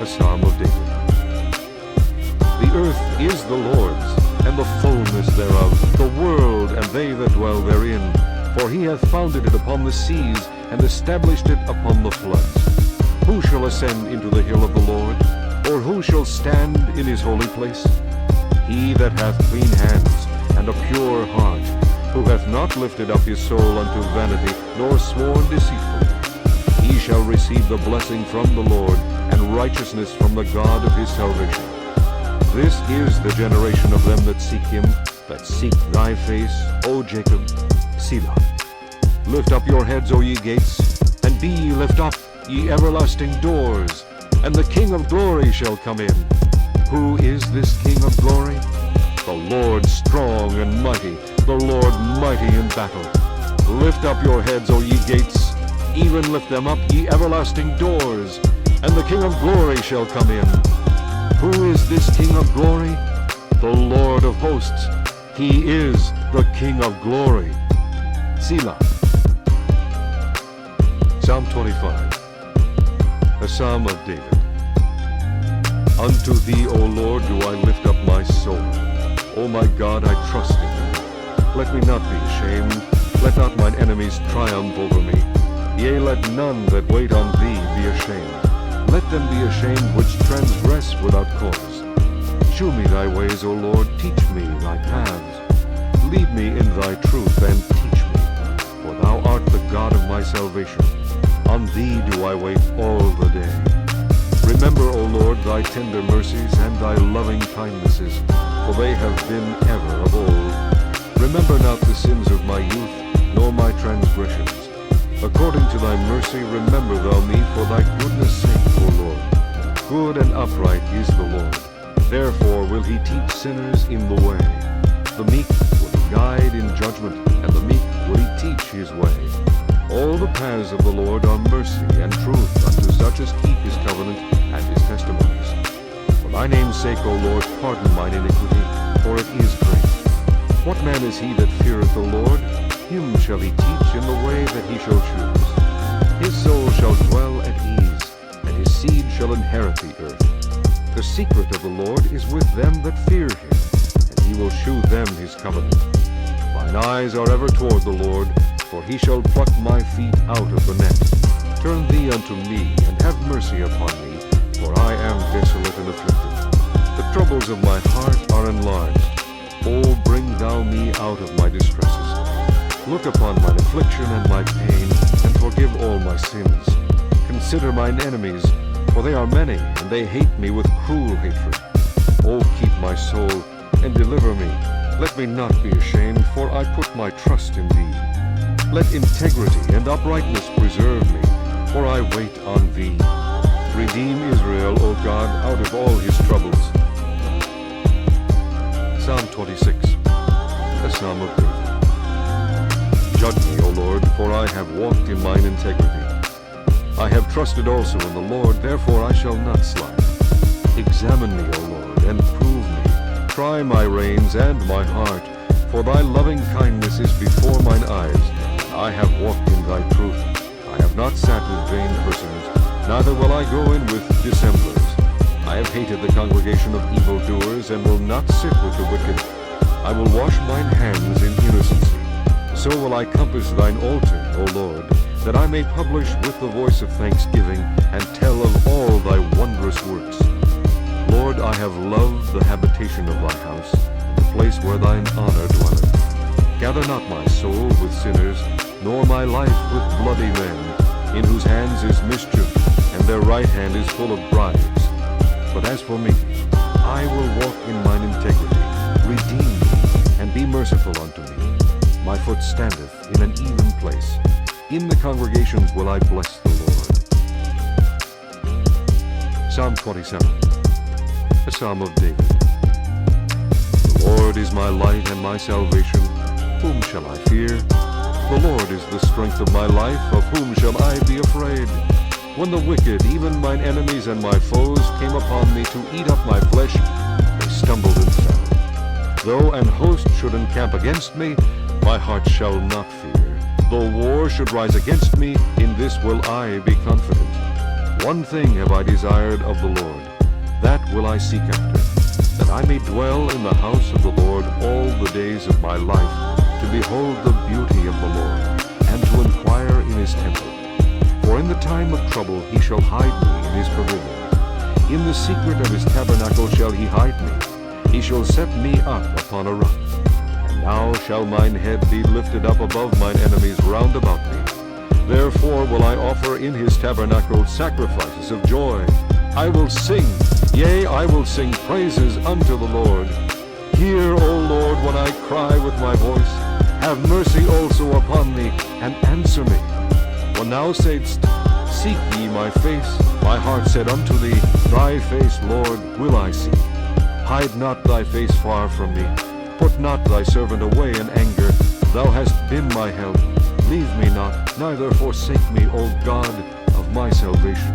a psalm of David. The earth is the Lord's, and the fullness thereof, the world and they that dwell therein. For he hath founded it upon the seas, and established it upon the floods. Who shall ascend into the hill of the Lord? Or who shall stand in his holy place? He that hath clean hands, and a pure heart, who hath not lifted up his soul unto vanity, nor sworn deceitfully. He shall receive the blessing from the Lord, and righteousness from the God of his salvation. This is the generation of them that seek him, that seek thy face, O Jacob. Selah. Lift up your heads, O ye gates, and be ye lift up, ye everlasting doors, and the King of glory shall come in. Who is this King of glory? The Lord strong and mighty, the Lord mighty in battle. Lift up your heads, O ye gates, even lift them up, ye everlasting doors, and the King of glory shall come in. Who is this King of glory? The Lord of hosts. He is the King of glory. Selah. Psalm 25, a psalm of David. Unto thee, O Lord, do I lift up my soul. O my God, I trust in thee. Let me not be ashamed. Let not mine enemies triumph over me. Yea, let none that wait on thee be ashamed. Let them be ashamed which transgress without cause. Shew me thy ways, O Lord, teach me thy paths. Lead me in thy truth, and teach me. For thou art the God of my salvation. On thee do I wait all the day. Remember, O Lord, thy tender mercies and thy loving kindnesses, for they have been ever of old. Remember not the sins of my youth, nor my transgressions. According to thy mercy remember thou me for thy goodness' sake, O Lord. Good and upright is the Lord. Therefore will he teach sinners in the way. The meek will he guide in judgment, and the meek will he teach his way. All the paths of the Lord are mercy and truth unto such as keep his covenant and his testimonies. For thy name's sake, O Lord, pardon mine iniquity, for it is great. What man is he that feareth the Lord? Him shall he teach in the way that he shall choose. His soul shall dwell at ease, and his seed shall inherit the earth. The secret of the Lord is with them that fear him, and he will shew them his covenant. Mine eyes are ever toward the Lord, for he shall pluck my feet out of the net. Turn thee unto me, and have mercy upon me, for I am desolate and afflicted. The troubles of my heart are enlarged. Oh, bring thou me out of my distresses. Look upon mine affliction and my pain, and forgive all my sins. Consider mine enemies, for they are many, and they hate me with cruel hatred. Oh, keep my soul, and deliver me. Let me not be ashamed, for I put my trust in thee. Let integrity and uprightness preserve me, for I wait on thee. Redeem Israel, O God, out of all his troubles. Psalm 26, a psalm of David. Judge me, O Lord, for I have walked in mine integrity. I have trusted also in the Lord, therefore I shall not slide. Examine me, O Lord, and prove me. Try my reins and my heart, for thy loving kindness is before mine eyes. I have walked in thy truth. I have not sat with vain persons, neither will I go in with dissemblers. I have hated the congregation of evildoers, and will not sit with the wicked. I will wash mine hands in innocency. So will I compass thine altar, O Lord, that I may publish with the voice of thanksgiving, and tell of all thy wondrous works. Lord, I have loved the habitation of thy house, the place where thine honor dwelleth. Gather not my soul with sinners, nor my life with bloody men, in whose hands is mischief, and their right hand is full of bribes. But as for me, I will walk in mine integrity. Redeem me, and be merciful unto me. My foot standeth in an even place. In the congregations will I bless the Lord. Psalm 27, a psalm of David. The Lord is my light and my salvation. Whom shall I fear? The Lord is the strength of my life. Of whom shall I be afraid? When the wicked, even mine enemies and my foes, came upon me to eat up my flesh, they stumbled and fell. Though an host should encamp against me, my heart shall not fear. Though war should rise against me, in this will I be confident. One thing have I desired of the Lord, that will I seek after, that I may dwell in the house of the Lord all the days of my life, to behold the beauty of the Lord, and to inquire in his temple. For in the time of trouble he shall hide me in his pavilion. In the secret of his tabernacle shall he hide me. He shall set me up upon a rock. And now shall mine head be lifted up above mine enemies round about me. Therefore will I offer in his tabernacle sacrifices of joy. I will sing, yea, I will sing praises unto the Lord. Hear, O Lord, when I cry with my voice. Have mercy also upon me, and answer me. When thou saidst, Seek ye my face, my heart said unto thee, Thy face, Lord, will I seek. Hide not thy face far from me. Put not thy servant away in anger. Thou hast been my help. Leave me not, neither forsake me, O God of my salvation.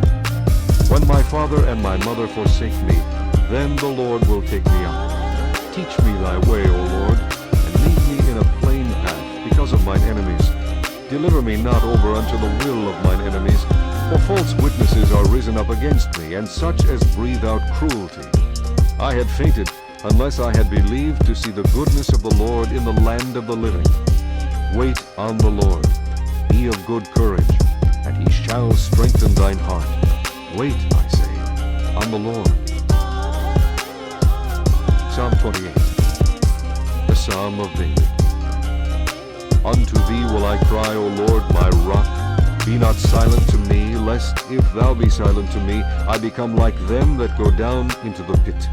When my father and my mother forsake me, then the Lord will take me up. Teach me thy way, O Lord, and lead me in a plain path because of mine enemies. Deliver me not over unto the will of mine enemies, for false witnesses are risen up against me, and such as breathe out cruelty. I had fainted, unless I had believed to see the goodness of the Lord in the land of the living. Wait on the Lord. Be of good courage, and he shall strengthen thine heart. Wait, I say, on the Lord. Psalm 28, a psalm of David. Unto thee will I cry, O Lord, my rock. Be not silent to me, lest, if thou be silent to me, I become like them that go down into the pit.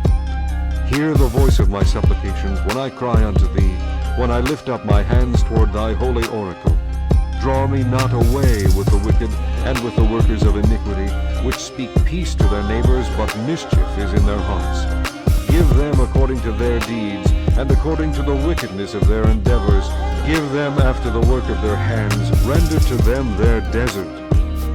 Hear the voice of my supplications when I cry unto thee, when I lift up my hands toward thy holy oracle. Draw me not away with the wicked and with the workers of iniquity, which speak peace to their neighbors, but mischief is in their hearts. Give them according to their deeds, and according to the wickedness of their endeavors. Give them after the work of their hands. Render to them their desert.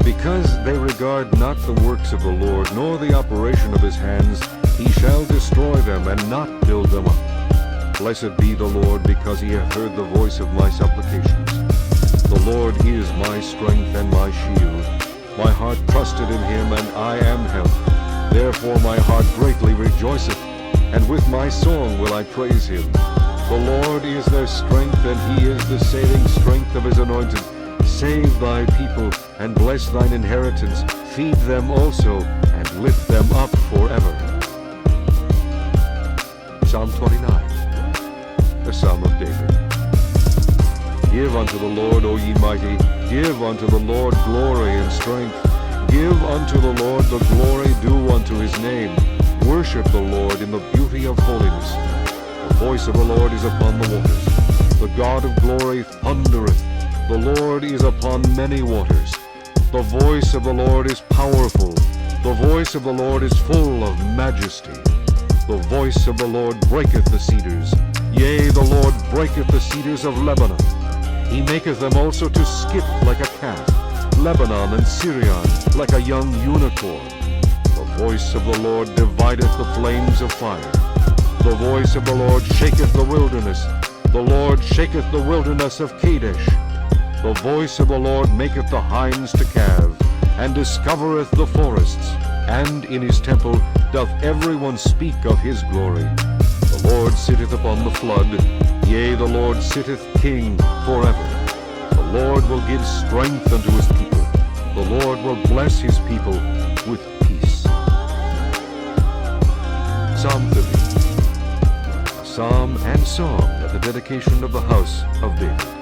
Because they regard not the works of the Lord, nor the operation of his hands, he shall destroy them, and not build them up. Blessed be the Lord, because he hath heard the voice of my supplications. The Lord is my strength and my shield. My heart trusted in him, and I am helped. Therefore my heart greatly rejoiceth, and with my song will I praise him. The Lord is their strength, and he is the saving strength of his anointed. Save thy people, and bless thine inheritance. Feed them also, and lift them up forever. Psalm 29, the Psalm of David. Give unto the Lord, O ye mighty, give unto the Lord glory and strength. Give unto the Lord the glory due unto his name. Worship the Lord in the beauty of holiness. The voice of the Lord is upon the waters. The God of glory thundereth. The Lord is upon many waters. The voice of the Lord is powerful. The voice of the Lord is full of majesty. The voice of the Lord breaketh the cedars. Yea, the Lord breaketh the cedars of Lebanon. He maketh them also to skip like a calf, Lebanon and Syrian like a young unicorn. The voice of the Lord divideth the flames of fire. The voice of the Lord shaketh the wilderness. The Lord shaketh the wilderness of Kadesh. The voice of the Lord maketh the hinds to calve, and discovereth the forests. And in his temple doth every one speak of his glory. The Lord sitteth upon the flood. Yea, the Lord sitteth king forever. The Lord will give strength unto his people. The Lord will bless his people with peace. Psalm 30. A psalm and song at the dedication of the house of David.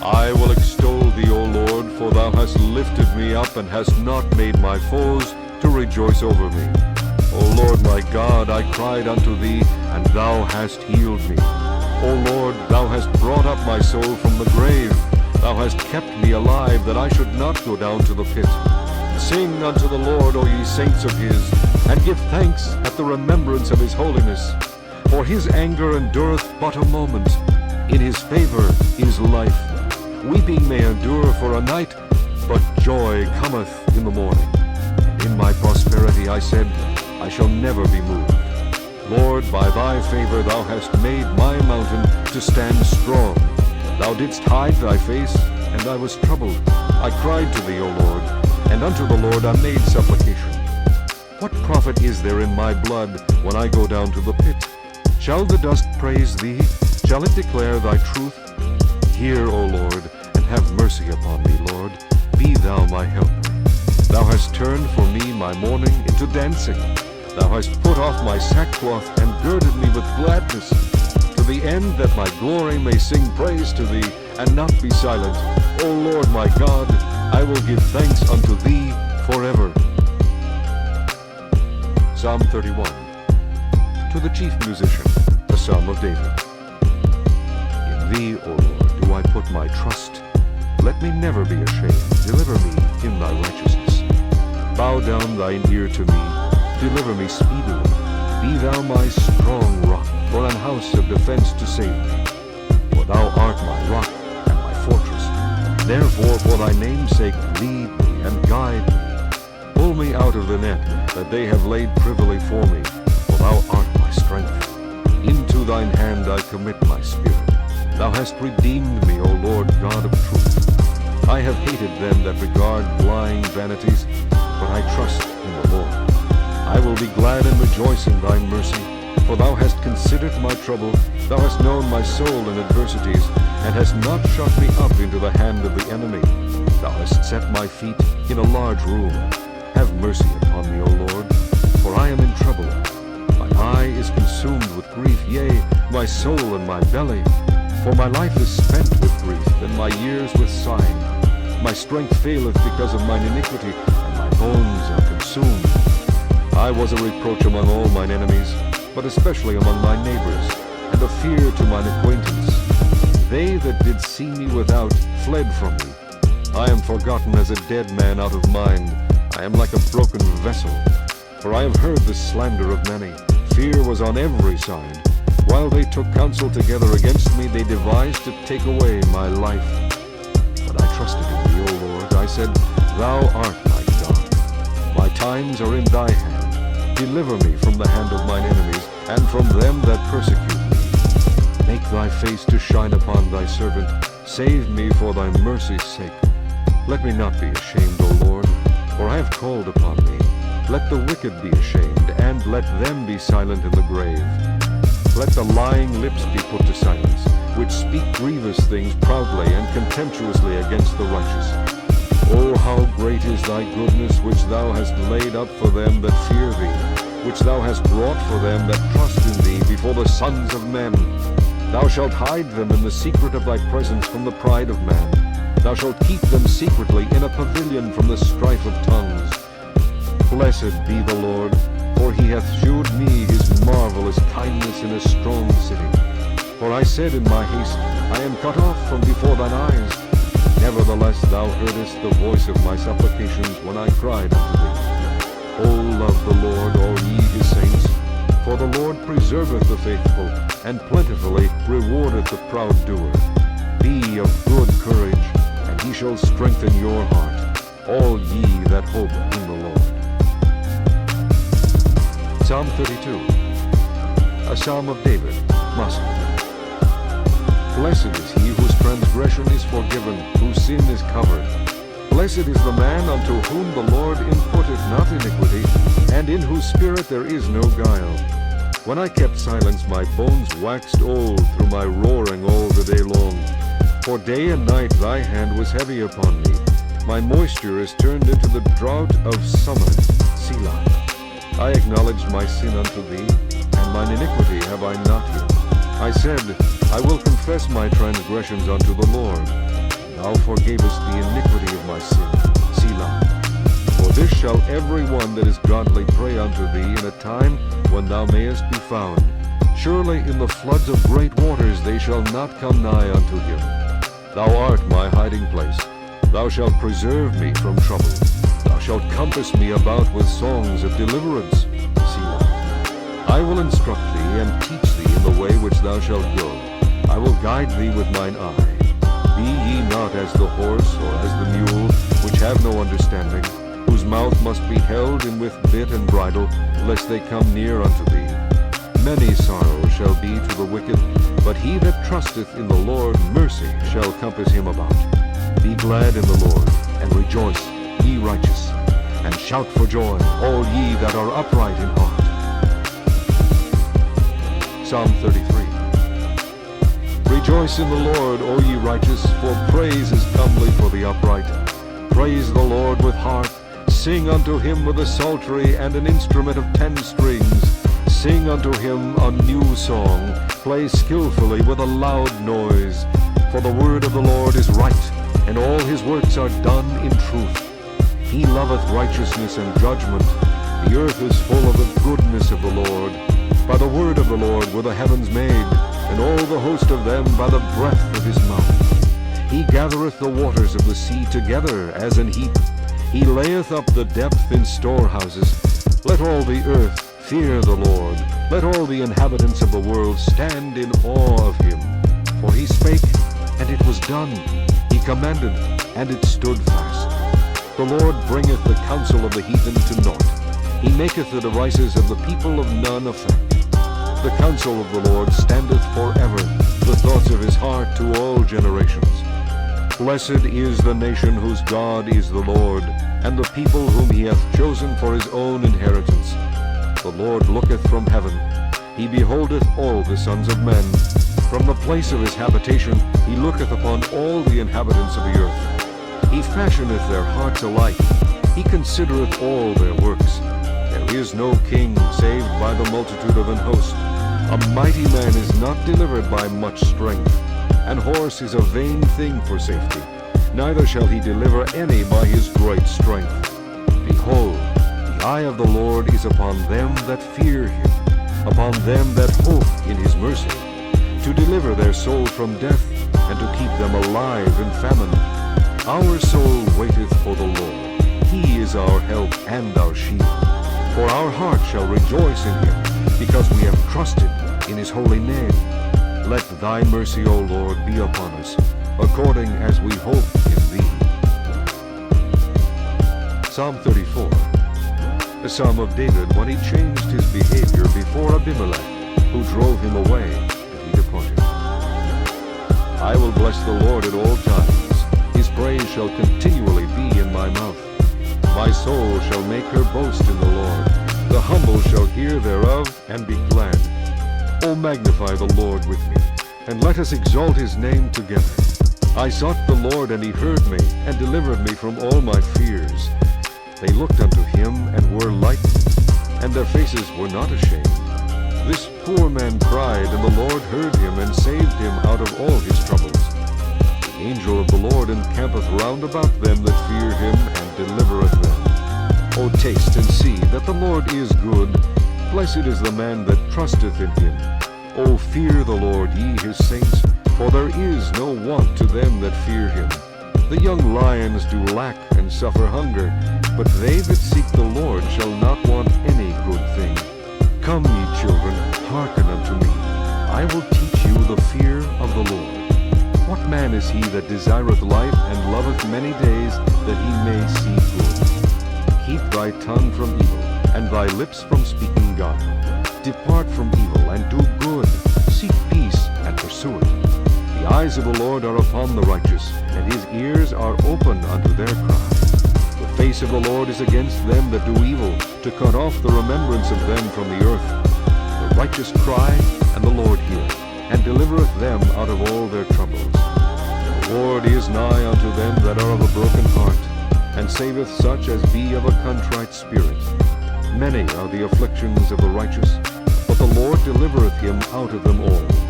I will extol thee, O Lord, for thou hast lifted me up and hast not made my foes to rejoice over me. O Lord my God, I cried unto thee, and thou hast healed me. O Lord, thou hast brought up my soul from the grave. Thou hast kept me alive, that I should not go down to the pit. Sing unto the Lord, O ye saints of his, and give thanks at the remembrance of his holiness. For his anger endureth but a moment. In his favor is life. Weeping may endure for a night, but joy cometh in the morning. And in my prosperity I said, I shall never be moved. Lord, by thy favor thou hast made my mountain to stand strong. Thou didst hide thy face, and I was troubled. I cried to thee, O Lord, and unto the Lord I made supplication. What profit is there in my blood when I go down to the pit? Shall the dust praise thee? Shall it declare thy truth? Hear, O Lord, and have mercy upon me, Lord. Be thou my helper. Thou hast turned for me my mourning into dancing. Thou hast put off my sackcloth and girded me with gladness, to the end that my glory may sing praise to thee, and not be silent. O Lord my God, I will give thanks unto thee forever. Psalm 31. To the chief musician, the Psalm of David. In thee, O Lord, do I put my trust. Let me never be ashamed. Deliver me in thy righteousness. Bow down thine ear to me. Deliver me speedily. Be thou my strong rock, for an house of defense to save me. For thou art my rock and my fortress. Therefore, for thy name's sake, lead me and guide me. Pull me out of the net that they have laid privily for me, for thou art my strength. Into thine hand I commit my spirit. Thou hast redeemed me, O Lord God of truth. I have hated them that regard lying vanities, but I trust in the Lord. I will be glad and rejoice in thy mercy, for thou hast considered my trouble. Thou hast known my soul in adversities, and hast not shut me up into the hand of the enemy. Thou hast set my feet in a large room. Have mercy upon me, O Lord, for I am in trouble. My eye is consumed with grief, yea, my soul and my belly. For my life is spent with grief, and my years with sighing. My strength faileth because of mine iniquity, and my bones are consumed. I was a reproach among all mine enemies, but especially among my neighbors, and a fear to mine acquaintance. They that did see me without fled from me. I am forgotten as a dead man out of mind. I am like a broken vessel. For I have heard the slander of many. Fear was on every side. While they took counsel together against me, they devised to take away my life. But I trusted in thee, O Lord. I said, Thou art my God. My times are in thy hand. Deliver me from the hand of mine enemies, and from them that persecute me. Make thy face to shine upon thy servant. Save me for thy mercy's sake. Let me not be ashamed, O Lord, for I have called upon thee. Let the wicked be ashamed, and let them be silent in the grave. Let the lying lips be put to silence, which speak grievous things proudly and contemptuously against the righteous. O how great is thy goodness, which thou hast laid up for them that fear thee, which thou hast brought for them that trust in thee before the sons of men. Thou shalt hide them in the secret of thy presence from the pride of man. Thou shalt keep them secretly in a pavilion from the strife of tongues. Blessed be the Lord, for he hath shewed me his marvelous kindness in a strong city. For I said in my haste, I am cut off from before thine eyes. Nevertheless thou heardest the voice of my supplications when I cried unto thee. O love the Lord, all ye his saints, for the Lord preserveth the faithful, and plentifully rewardeth the proud doer. Be of good courage, and he shall strengthen your heart, all ye that hope in the Lord. Psalm 32, a psalm of David, Maschil. Blessed is he whose transgression is forgiven, whose sin is covered. Blessed is the man unto whom the Lord imputeth not iniquity, and in whose spirit there is no guile. When I kept silence, my bones waxed old through my roaring all the day long. For day and night thy hand was heavy upon me. My moisture is turned into the drought of summer. Selah. I acknowledged my sin unto thee, and mine iniquity have I not hid. I said, I will confess my transgressions unto the Lord. Thou forgavest the iniquity of my sin. Selah. For this shall every one that is godly pray unto thee in a time when thou mayest be found. Surely in the floods of great waters they shall not come nigh unto him. Thou art my hiding place. Thou shalt preserve me from trouble. Thou shalt compass me about with songs of deliverance. Selah. I will instruct thee and teach thee in the way which thou shalt go. I will guide thee with mine eye. Be ye not as the horse or as the mule, which have no understanding, whose mouth must be held in with bit and bridle, lest they come near unto thee. Many sorrows shall be to the wicked, but he that trusteth in the Lord, mercy shall compass him about. Be glad in the Lord, and rejoice, ye righteous, and shout for joy, all ye that are upright in heart. Psalm 33. Rejoice in the Lord, O ye righteous, for praise is comely for the upright. Praise the Lord with harp. Sing unto him with a psaltery and an instrument of 10 strings. Sing unto him a new song. Play skillfully with a loud noise. For the word of the Lord is right, and all his works are done in truth. He loveth righteousness and judgment. The earth is full of the goodness of the Lord. By the word of the Lord were the heavens made, and all the host of them by the breath of his mouth. He gathereth the waters of the sea together as an heap. He layeth up the depth in storehouses. Let all the earth fear the Lord. Let all the inhabitants of the world stand in awe of him. For he spake, and it was done. He commanded, and it stood fast. The Lord bringeth the counsel of the heathen to naught. He maketh the devices of the people of none effect. The counsel of the Lord standeth forever, the thoughts of his heart to all generations. Blessed is the nation whose God is the Lord, and the people whom he hath chosen for his own inheritance. The Lord looketh from heaven. He beholdeth all the sons of men. From the place of his habitation he looketh upon all the inhabitants of the earth. He fashioneth their hearts alike. He considereth all their works. There is no king saved by the multitude of an host. A mighty man is not delivered by much strength. An horse is a vain thing for safety. Neither shall he deliver any by his great strength. Behold, the eye of the Lord is upon them that fear him, upon them that hope in his mercy, to deliver their soul from death, and to keep them alive in famine. Our soul waiteth for the Lord. He is our help and our shield. For our heart shall rejoice in him, because we have trusted in his holy name. Let thy mercy, O Lord, be upon us, according as we hope in thee. Psalm 34. A psalm of David when he changed his behavior before Abimelech, who drove him away, and he departed. I will bless the Lord at all times. His praise shall continually be in my mouth. My soul shall make her boast in the Lord. The humble shall hear thereof, and be glad. O magnify the Lord with me, and let us exalt his name together. I sought the Lord, and he heard me, and delivered me from all my fears. They looked unto him, and were lightened. and their faces were not ashamed. This poor man cried, and the Lord heard him and saved him out of all his troubles. The angel of the Lord encampeth round about them that fear him, and delivereth them. O taste and see that the Lord is good. Blessed is the man that trusteth in him. O fear the Lord, ye his saints, for there is no want to them that fear him. The young lions do lack and suffer hunger, but they that seek the Lord shall not want any good thing. Come, ye children, hearken unto me. I will teach you the fear of the Lord. What man is he that desireth life and loveth many days, that he may see good? Keep thy tongue from evil, and thy lips from speaking guile. Depart from evil, and do good. Seek peace, and pursue it. The eyes of the Lord are upon the righteous, and his ears are open unto their cry. The face of the Lord is against them that do evil, to cut off the remembrance of them from the earth. The righteous cry, and the Lord heareth, and delivereth them out of all their troubles. The Lord is nigh unto them that are of a broken heart, and saveth such as be of a contrite spirit. Many are the afflictions of the righteous, but the Lord delivereth him out of them all.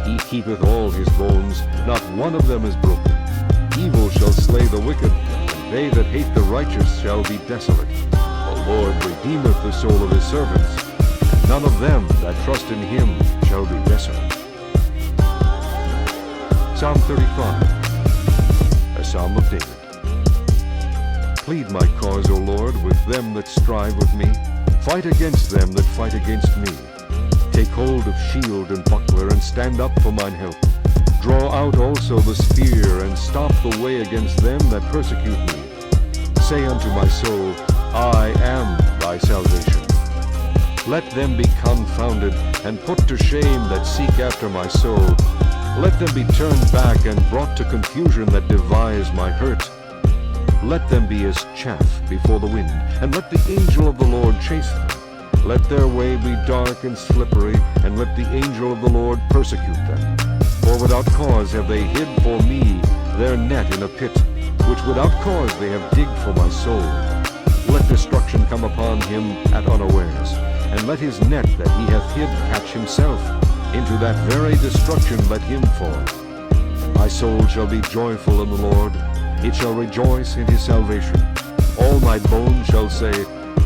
He keepeth all his bones, not one of them is broken. Evil shall slay the wicked, and they that hate the righteous shall be desolate. The Lord redeemeth the soul of his servants, and none of them that trust in him shall be desolate. Psalm 35, a psalm of David. Plead my cause, O Lord, with them that strive with me. Fight against them that fight against me. Take hold of shield and buckler, and stand up for mine help. Draw out also the spear, and stop the way against them that persecute me. Say unto my soul, I am thy salvation. Let them be confounded, and put to shame that seek after my soul. Let them be turned back, and brought to confusion that devise my hurt. Let them be as chaff before the wind, and let the angel of the Lord chase them. Let their way be dark and slippery, and let the angel of the Lord persecute them. For without cause have they hid for me their net in a pit, which without cause they have digged for my soul. Let destruction come upon him at unawares, and let his net that he hath hid catch himself. Into that very destruction let him fall. My soul shall be joyful in the Lord. It shall rejoice in his salvation. All my bones shall say,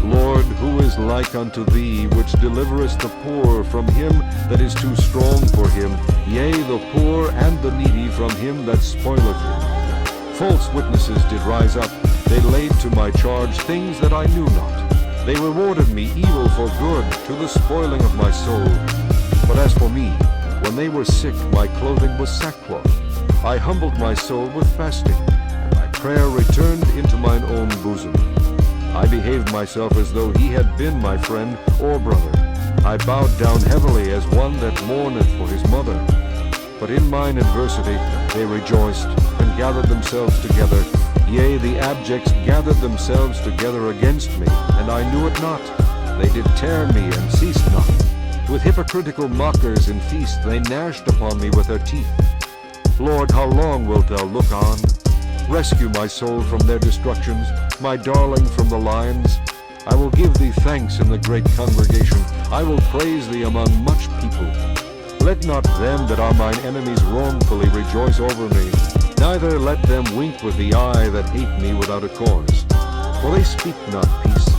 Lord, who is like unto thee, which deliverest the poor from him that is too strong for him, yea, the poor and the needy from him that spoileth him? False witnesses did rise up. They laid to my charge things that I knew not. They rewarded me evil for good, to the spoiling of my soul. But as for me, when they were sick, my clothing was sackcloth. I humbled my soul with fasting, and my prayer returned into mine own bosom. I behaved myself as though he had been my friend or brother. I bowed down heavily as one that mourneth for his mother. But in mine adversity they rejoiced, and gathered themselves together. Yea, the abjects gathered themselves together against me, and I knew it not. They did tear me, and ceased not. With hypocritical mockers in feast they gnashed upon me with their teeth. Lord, how long wilt thou look on? Rescue my soul from their destructions, my darling from the lions. I will give thee thanks in the great congregation. I will praise thee among much people. Let not them that are mine enemies wrongfully rejoice over me, neither let them wink with the eye that hate me without a cause. For they speak not peace,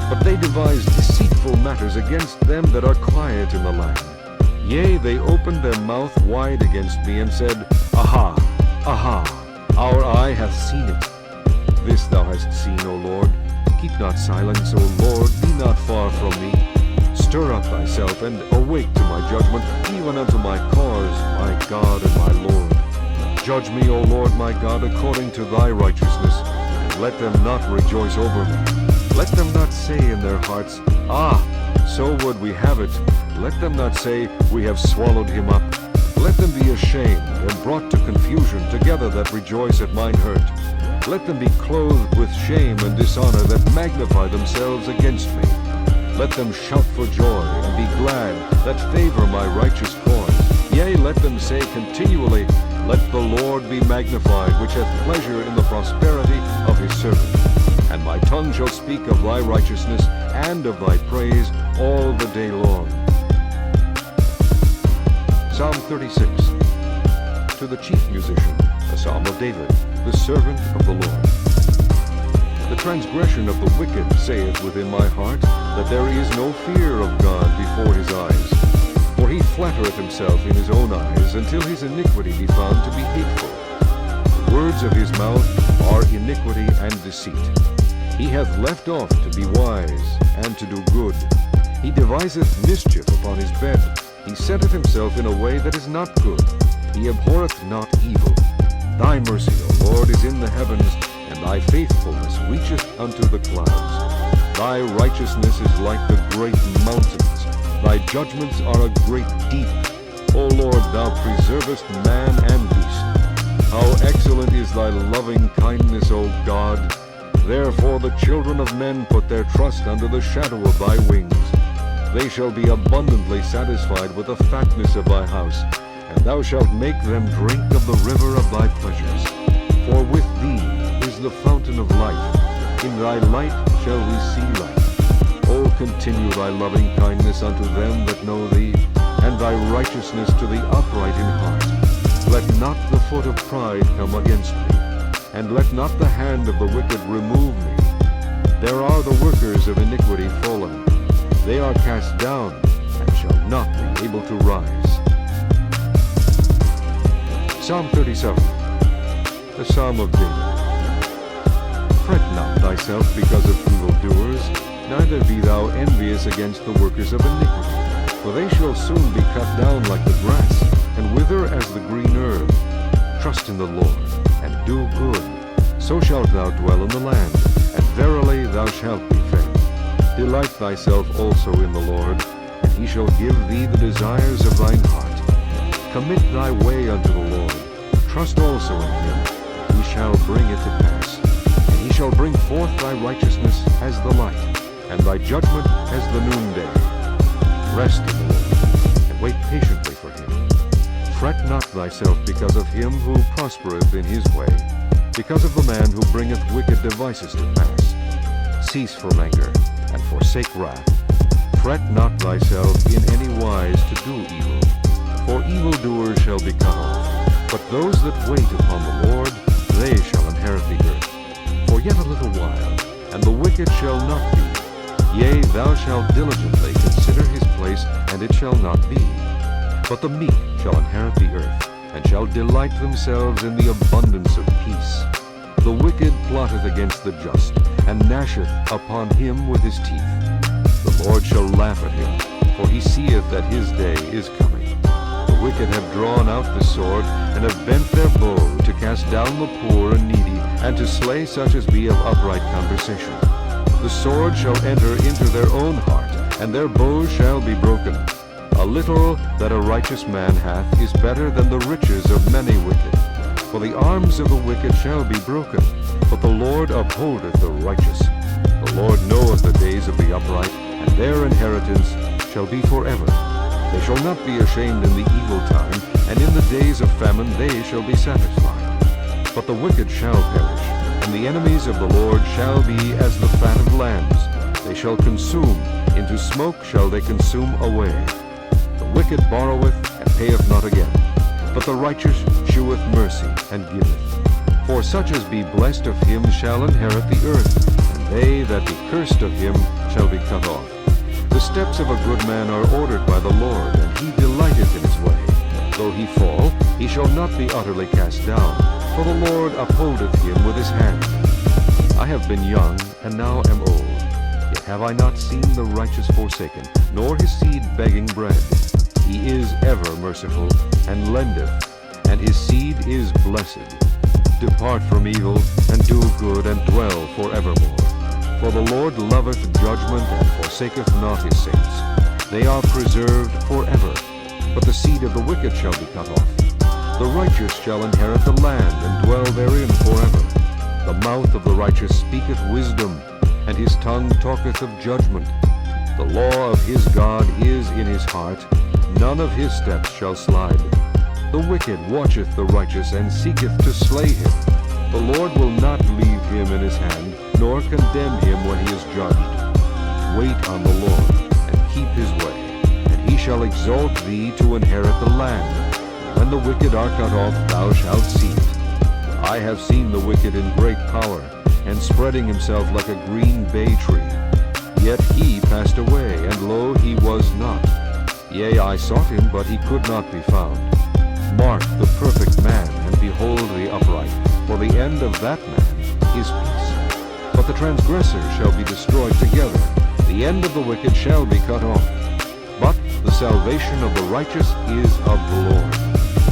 but they devise deceitful matters against them that are quiet in the land. Yea, they opened their mouth wide against me, and said, Aha, aha, our eye hath seen it. This thou hast seen, O Lord. Keep not silence, O Lord, be not far from me. Stir up thyself, and awake to my judgment, even unto my cause, my God and my Lord. Judge me, O Lord my God, according to thy righteousness, and let them not rejoice over me. Let them not say in their hearts, Ah, so would we have it. Let them not say, We have swallowed him up. Let them be ashamed, and brought to confusion together that rejoice at mine hurt. Let them be clothed with shame and dishonor that magnify themselves against me. Let them shout for joy, and be glad that favor my righteous cause. Yea, let them say continually, Let the Lord be magnified, which hath pleasure in the prosperity of his servant. and my tongue shall speak of thy righteousness and of thy praise all the day long. Psalm 36. To the chief musician, a psalm of David, the servant of the Lord. The transgression of the wicked saith within my heart, that there is no fear of God before his eyes. For he flattereth himself in his own eyes, until his iniquity be found to be hateful. The words of his mouth are iniquity and deceit. He hath left off to be wise, and to do good. He deviseth mischief upon his bed. He setteth himself in a way that is not good. He abhorreth not evil. Thy mercy, O Lord, is in the heavens, and thy faithfulness reacheth unto the clouds. Thy righteousness is like the great mountains. Thy judgments are a great deep. O Lord, thou preservest man and beast. How excellent is thy loving kindness, O God! Therefore the children of men put their trust under the shadow of thy wings. They shall be abundantly satisfied with the fatness of thy house, and thou shalt make them drink of the river of thy pleasures. For with thee is the fountain of life. In thy light shall we see light. O continue thy loving kindness unto them that know thee, and thy righteousness to the upright in heart. Let not the foot of pride come against me, and let not the hand of the wicked remove me. There are the workers of iniquity fallen. They are cast down, and shall not be able to rise. Psalm 37. The Psalm of David. Fret not thyself because of evildoers, neither be thou envious against the workers of iniquity. For they shall soon be cut down like the grass, and wither as the green herb. Trust in the Lord, and do good. So shalt thou dwell in the land, and verily thou shalt be fed. Delight thyself also in the Lord, and he shall give thee the desires of thine heart. Commit thy way unto the Lord. Trust also in him, and he shall bring it to pass. And he shall bring forth thy righteousness as the light, and thy judgment as the noonday. Rest in the Lord, and wait patiently for him. Fret not thyself because of him who prospereth in his way, because of the man who bringeth wicked devices to pass. Cease from anger, and forsake wrath. Fret not thyself in any wise to do evil, for evildoers shall be cut off. But those that wait upon the Lord, they shall inherit the earth. For yet a little while, and the wicked shall not be. Yea, thou shalt diligently consider his place, and it shall not be. But the meek shall inherit the earth, and shall delight themselves in the abundance of peace. The wicked plotteth against the just, and gnasheth upon him with his teeth. The Lord shall laugh at him, for he seeth that his day is coming. The wicked have drawn out the sword, and have bent their bow to cast down the poor and needy, and to slay such as be of upright conversation. The sword shall enter into their own heart, and their bows shall be broken. A little that a righteous man hath is better than the riches of many wicked. For the arms of the wicked shall be broken, but the Lord upholdeth the righteous. The Lord knoweth the days of the upright, and their inheritance shall be forever. They shall not be ashamed in the evil time, and in the days of famine they shall be satisfied. But the wicked shall perish, and the enemies of the Lord shall be as the fat of lambs. They shall consume, into smoke shall they consume away. The wicked borroweth, and payeth not again. But the righteous sheweth mercy, and giveth. For such as be blessed of him shall inherit the earth, and they that be cursed of him shall be cut off. The steps of a good man are ordered by the Lord, and he delighteth in his way. Though he fall, he shall not be utterly cast down, for the Lord upholdeth him with his hand. I have been young, and now am old. Yet have I not seen the righteous forsaken, nor his seed begging bread. He is ever merciful, and lendeth, and his seed is blessed. Depart from evil, and do good, and dwell forevermore. For the Lord loveth judgment, and forsaketh not his saints. They are preserved forever, but the seed of the wicked shall be cut off. The righteous shall inherit the land, and dwell therein forever. The mouth of the righteous speaketh wisdom, and his tongue talketh of judgment. The law of his God is in his heart, none of his steps shall slide. The wicked watcheth the righteous, and seeketh to slay him. The Lord will not leave him in his hand, nor condemn him when he is judged. Wait on the Lord, and keep his way, and he shall exalt thee to inherit the land. When the wicked are cut off, thou shalt see it. I have seen the wicked in great power, and spreading himself like a green bay tree. Yet he passed away, and lo, he was not. Yea, I sought him, but he could not be found. Mark the perfect man, and behold the upright, for the end of that man is peace. But the transgressor shall be destroyed together, the end of the wicked shall be cut off. But the salvation of the righteous is of the Lord.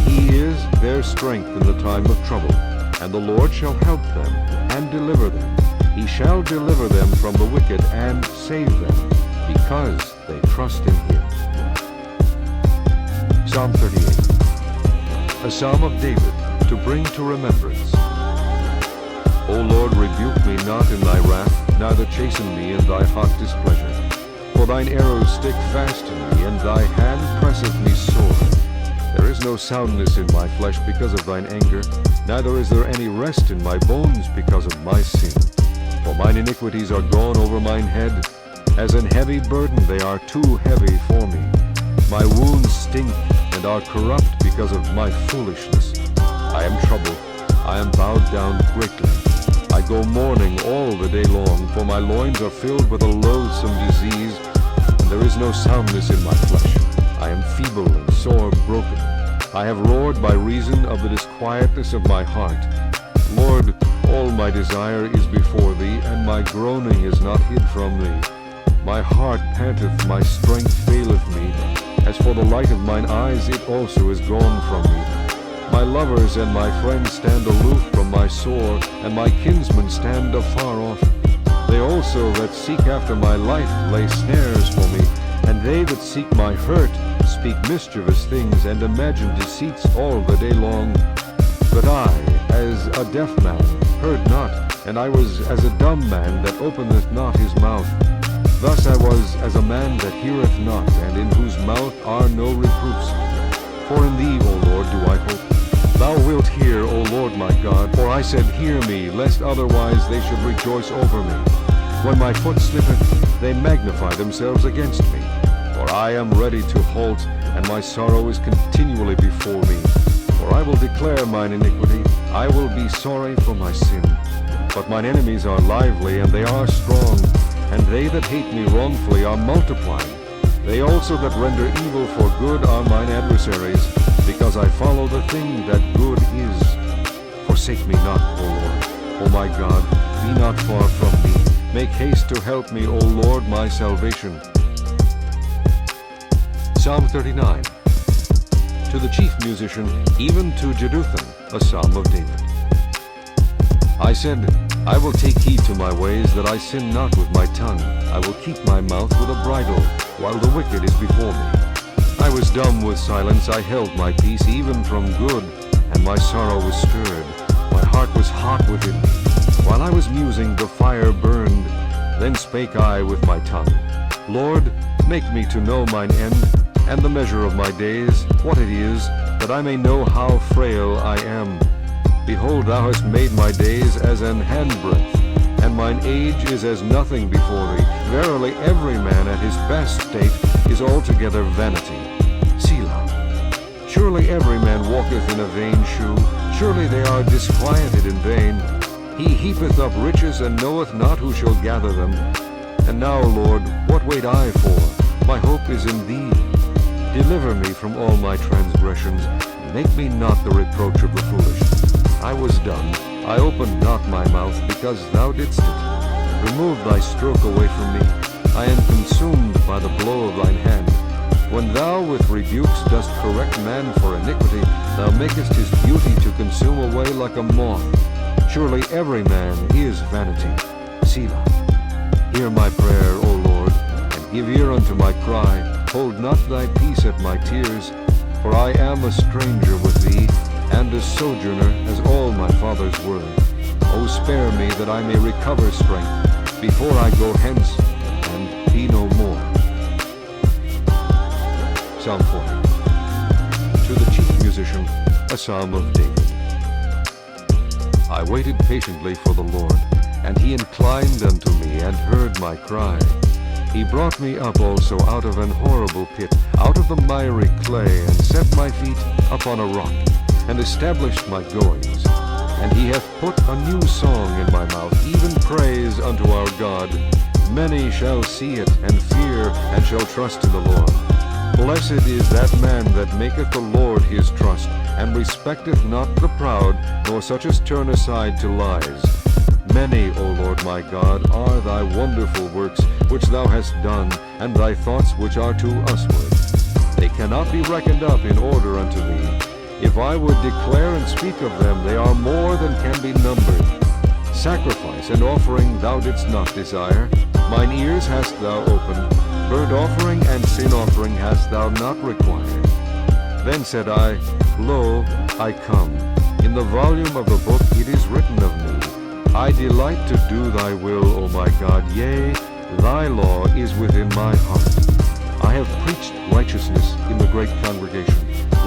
He is their strength in the time of trouble, and the Lord shall help them and deliver them. He shall deliver them from the wicked and save them, because they trust in him. Psalm 38. A psalm of David, to bring to remembrance. O Lord, rebuke me not in thy wrath, neither chasten me in thy hot displeasure. For thine arrows stick fast in me, and thy hand presseth me sore. There is no soundness in my flesh because of thine anger, neither is there any rest in my bones because of my sin. For mine iniquities are gone over mine head, as an heavy burden they are too heavy for me. My wounds stink and are corrupt because of my foolishness. I am troubled, I am bowed down greatly. I go mourning all the day long, for my loins are filled with a loathsome disease, and there is no soundness in my flesh. I am feeble and sore broken. I have roared by reason of the disquietness of my heart. Lord, all my desire is before thee, and my groaning is not hid from thee. My heart panteth, my strength faileth me. As for the light of mine eyes, it also is gone from me. My lovers and my friends stand aloof from my sore, and my kinsmen stand afar off. They also that seek after my life lay snares for me, and they that seek my hurt speak mischievous things, and imagine deceits all the day long. But I, as a deaf man, heard not, and I was as a dumb man that openeth not his mouth. Thus I was as a man that heareth not, and in whose mouth are no reproofs. For in thee, O Lord, do I hope. Thou wilt hear, O Lord my God, for I said, hear me, lest otherwise they should rejoice over me. When my foot slippeth, they magnify themselves against me. For I am ready to halt, and my sorrow is continually before me. For I will declare mine iniquity, I will be sorry for my sin. But mine enemies are lively, and they are strong, and they that hate me wrongfully are multiplied. They also that render evil for good are mine adversaries, because I follow the thing that good is. Forsake me not, O Lord. O my God, be not far from me. Make haste to help me, O Lord, my salvation. Psalm 39. To the chief musician, even to Jeduthun, a psalm of David. I said, I will take heed to my ways, that I sin not with my tongue. I will keep my mouth with a bridle, while the wicked is before me. I was dumb with silence, I held my peace, even from good, and my sorrow was stirred. My heart was hot within me. While I was musing, the fire burned. Then spake I with my tongue. Lord, make me to know mine end, and the measure of my days, what it is, that I may know how frail I am. Behold, thou hast made my days as an handbreadth, and mine age is as nothing before thee. Verily, every man at his best state is altogether vanity. Selah. Surely every man walketh in a vain shew. Surely they are disquieted in vain. He heapeth up riches, and knoweth not who shall gather them. And now, Lord, what wait I for? My hope is in thee. Deliver me from all my transgressions. Make me not the reproach of the foolish. I was dumb. I opened not my mouth, because thou didst it. Remove thy stroke away from me. I am consumed by the blow of thine hand. When thou with rebukes dost correct man for iniquity, thou makest his beauty to consume away like a moth. Surely every man is vanity. Selah. Hear my prayer, O Lord, and give ear unto my cry. Hold not thy peace at my tears, for I am a stranger with thee, and a sojourner as all my fathers were. O spare me, that I may recover strength, before I go hence, and be no more. Psalm 40. To the chief musician, a psalm of David. I waited patiently for the Lord, and he inclined unto me and heard my cry. He brought me up also out of an horrible pit, out of the miry clay, and set my feet upon a rock, and established my goings. And he hath put a new song in my mouth, even praise unto our God. Many shall see it, and fear, and shall trust in the Lord. Blessed is that man that maketh the Lord his trust, and respecteth not the proud, nor such as turn aside to lies. Many, O Lord my God, are thy wonderful works which thou hast done, and thy thoughts which are to usward. They cannot be reckoned up in order unto thee. If I would declare and speak of them, they are more than can be numbered. Sacrifice and offering thou didst not desire, mine ears hast thou opened. Burnt offering and sin offering hast thou not required. Then said I, Lo, I come. In the volume of the book it is written of me. I delight to do thy will, O my God, yea, thy law is within my heart. I have preached righteousness in the great congregation.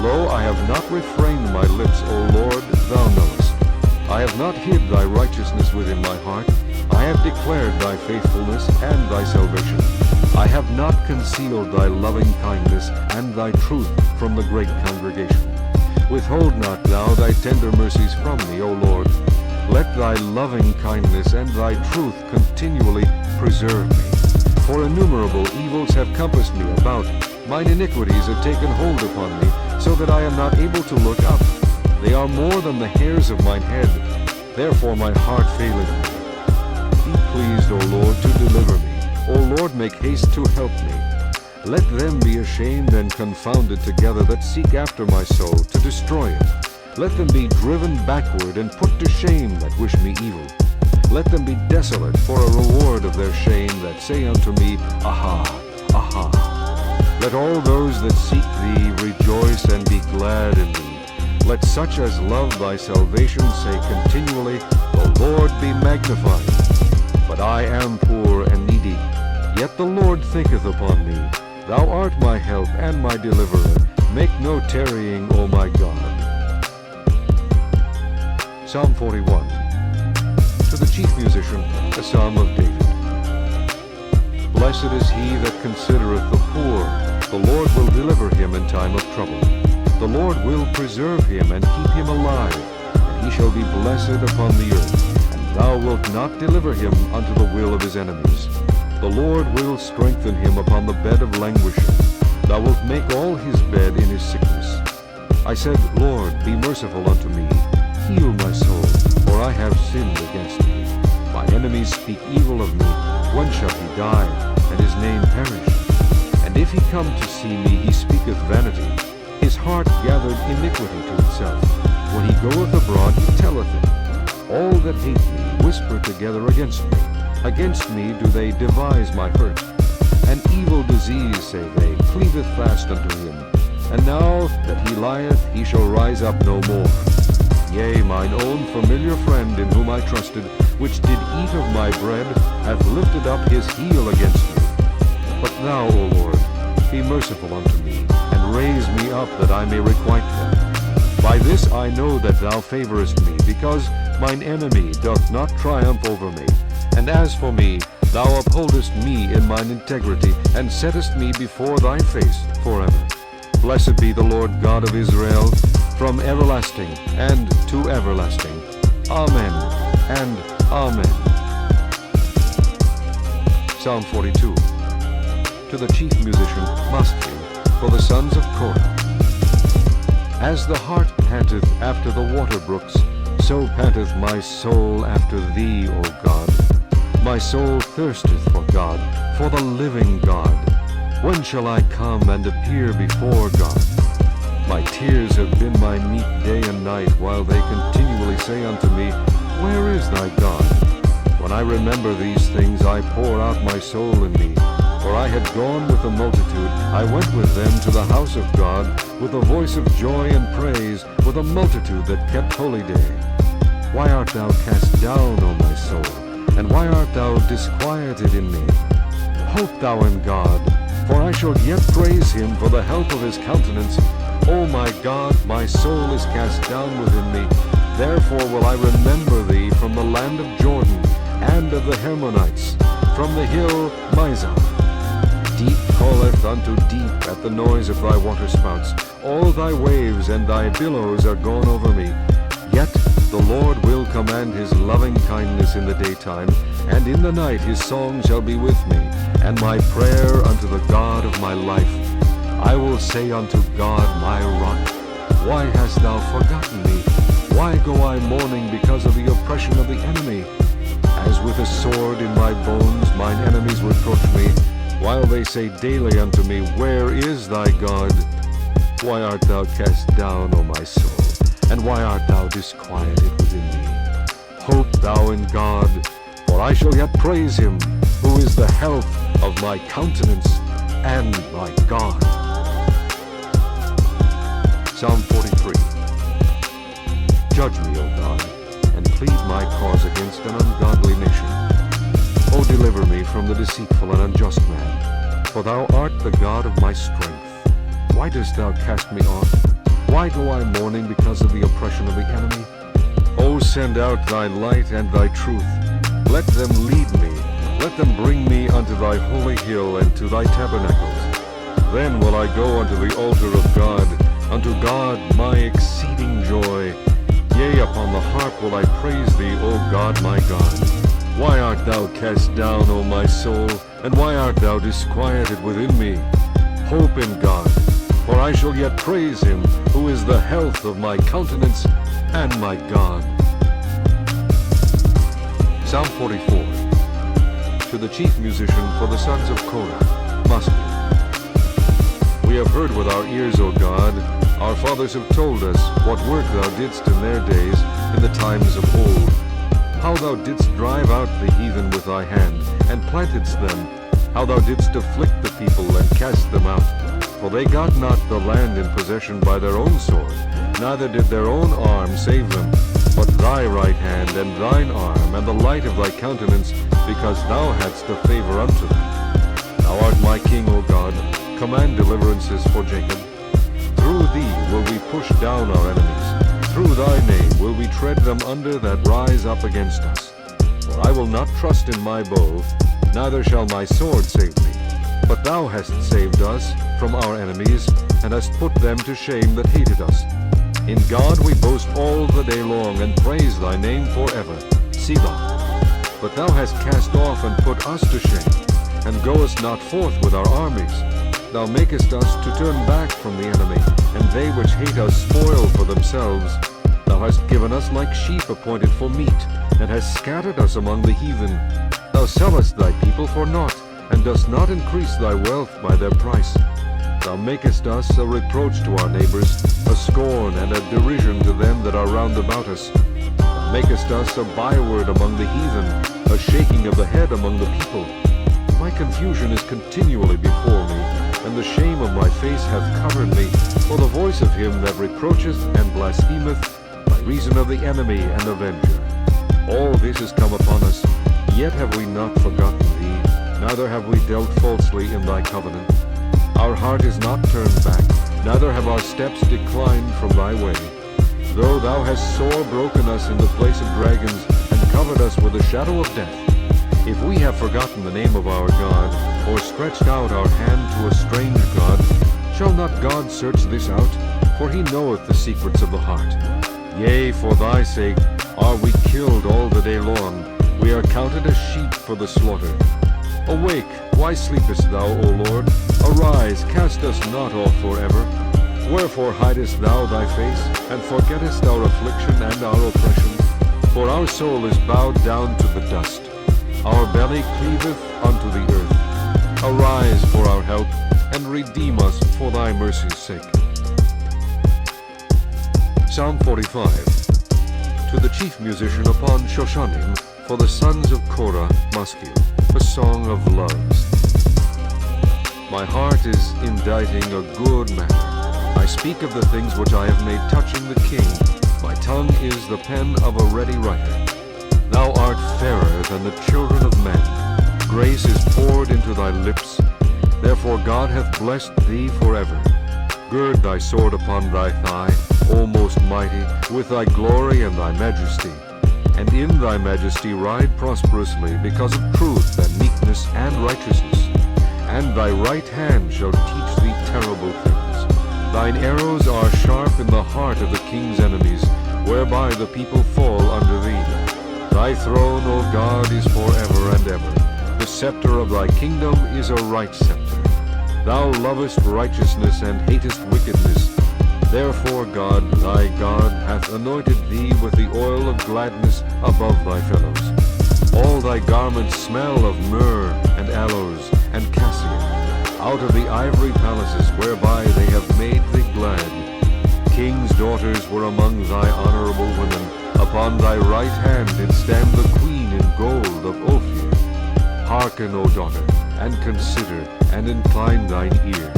Lo, I have not refrained my lips, O Lord, thou knowest. I have not hid thy righteousness within my heart. I have declared thy faithfulness and thy salvation. I have not concealed thy loving kindness and thy truth from the great congregation. Withhold not thou thy tender mercies from me, O Lord. Let thy loving kindness and thy truth continually preserve me. For innumerable evils have compassed me about. Mine iniquities have taken hold upon me, so that I am not able to look up. They are more than the hairs of mine head. Therefore my heart faileth me. Be pleased, O Lord, to deliver me. O Lord, make haste to help me. Let them be ashamed and confounded together that seek after my soul, to destroy it. Let them be driven backward and put to shame that wish me evil. Let them be desolate for a reward of their shame that say unto me, Aha, aha. Let all those that seek thee rejoice and be glad in thee. Let such as love thy salvation say continually, The Lord be magnified. But I am poor and needy, yet the Lord thinketh upon me. Thou art my help and my deliverer. Make no tarrying, O my God. Psalm 41. To the chief musician, a psalm of David. Blessed is he that considereth the poor. The Lord will deliver him in time of trouble. The Lord will preserve him and keep him alive, and he shall be blessed upon the earth. And thou wilt not deliver him unto the will of his enemies. The Lord will strengthen him upon the bed of languishing. Thou wilt make all his bed in his sickness. I said, Lord, be merciful unto me. Heal my soul, for I have sinned against thee. My enemies speak evil of me. When shall he die, and his name perish? And if he come to see me, he speaketh vanity. His heart gathered iniquity to itself. When he goeth abroad, he telleth it. All that hate me whisper together against me. Against me do they devise my hurt. An evil disease, say they, cleaveth fast unto him. And now that he lieth, he shall rise up no more. Yea, mine own familiar friend in whom I trusted, which did eat of my bread, hath lifted up his heel against me. But thou, O Lord, be merciful unto me, and raise me up that I may requite them. By this I know that thou favorest me, because mine enemy doth not triumph over me. And as for me, thou upholdest me in mine integrity, and settest me before thy face forever. Blessed be the Lord God of Israel, from everlasting and to everlasting. Amen and Amen. Psalm 42. To the chief musician, Maschil, for the sons of Korah. As the hart panteth after the water brooks, so panteth my soul after thee, O God. My soul thirsteth for God, for the living God. When shall I come and appear before God? My tears have been my meat day and night, while they continually say unto me, Where is thy God? When I remember these things, I pour out my soul in me. For I had gone with the multitude, I went with them to the house of God, with a voice of joy and praise, with a multitude that kept holy day. Why art thou cast down, O my soul? And why art thou disquieted in me? Hope thou in God, for I shall yet praise him for the help of his countenance. O my God, my soul is cast down within me. Therefore will I remember thee from the land of Jordan, and of the Hermonites, from the hill Mizar. Deep calleth unto deep at the noise of thy waterspouts. All thy waves and thy billows are gone over me. Yet the Lord will command his loving kindness in the daytime, and in the night his song shall be with me, and my prayer unto the God of my life. I will say unto God my rock, why hast thou forgotten me? Why go I mourning because of the oppression of the enemy? As with a sword in my bones mine enemies reproach me, while they say daily unto me, where is thy God? Why art thou cast down, O my soul? And why art thou disquieted within me? Hope thou in God, for I shall yet praise him, who is the health of my countenance and my God. Psalm 43. Judge me, O God, and plead my cause against an ungodly nation. O deliver me from the deceitful and unjust man, for thou art the God of my strength. Why dost thou cast me off? Why go I mourning because of the oppression of the enemy? O send out thy light and thy truth. Let them lead me. Let them bring me unto thy holy hill and to thy tabernacles. Then will I go unto the altar of God, unto God my exceeding joy. Yea, upon the harp will I praise thee, O God my God. Why art thou cast down, O my soul, and why art thou disquieted within me? Hope in God, for I shall yet praise him, who is the health of my countenance and my God. Psalm 44. To the chief musician for the sons of Korah, Maskil. We have heard with our ears, O God, our fathers have told us what work thou didst in their days, in the times of old, how thou didst drive out the heathen with thy hand, and plantedst them, how thou didst afflict the people and cast them out. For they got not the land in possession by their own sword, neither did their own arm save them, but thy right hand and thine arm, and the light of thy countenance, because thou hadst a favor unto them. Thou art my king, O God, command deliverances for Jacob. Through thee will we push down our enemies. Through thy name will we tread them under that rise up against us. For I will not trust in my bow, neither shall my sword save me. But thou hast saved us from our enemies, and hast put them to shame that hated us. In God we boast all the day long, and praise thy name forever. Selah. But thou hast cast off and put us to shame, and goest not forth with our armies. Thou makest us to turn back from the enemy, and they which hate us spoil for themselves. Thou hast given us like sheep appointed for meat, and hast scattered us among the heathen. Thou sellest thy people for naught, and dost not increase thy wealth by their price. Thou makest us a reproach to our neighbors, a scorn and a derision to them that are round about us. Thou makest us a byword among the heathen, a shaking of the head among the people. My confusion is continually before me, and the shame of my face hath covered me, for the voice of him that reproacheth and blasphemeth, by reason of the enemy and avenger. All this is come upon us, yet have we not forgotten thee, neither have we dealt falsely in thy covenant. Our heart is not turned back, neither have our steps declined from thy way. Though thou hast sore broken us in the place of dragons, and covered us with the shadow of death, if we have forgotten the name of our God, or stretched out our hand to a strange God, shall not God search this out? For he knoweth the secrets of the heart. Yea, for thy sake are we killed all the day long. We are counted as sheep for the slaughter. Awake, why sleepest thou, O Lord? Arise, cast us not off forever. Wherefore hidest thou thy face, and forgettest our affliction and our oppression? For our soul is bowed down to the dust. Our belly cleaveth unto the earth. Arise for our help, and redeem us for thy mercy's sake. Psalm 45. To the chief musician upon Shoshanim, for the sons of Korah, Maskil, a song of loves. My heart is inditing a good matter. I speak of the things which I have made touching the king. My tongue is the pen of a ready writer. Thou art fairer than the children of men. Grace is poured into thy lips. Therefore God hath blessed thee forever. Gird thy sword upon thy thigh, O most mighty, with thy glory and thy majesty. And in thy majesty ride prosperously because of truth and meekness and righteousness. And thy right hand shall teach thee terrible things. Thine arrows are sharp in the heart of the king's enemies, whereby the people fall under thee. Thy throne, O God, is forever and ever. The scepter of thy kingdom is a right scepter. Thou lovest righteousness and hatest wickedness. Therefore God, thy God, hath anointed thee with the oil of gladness above thy fellows. All thy garments smell of myrrh and aloes and cassia, out of the ivory palaces whereby they have made thee glad. King's daughters were among thy honorable women. Upon thy right hand did stand the queen in gold of Ophir. Hearken, O daughter, and consider, and incline thine ear.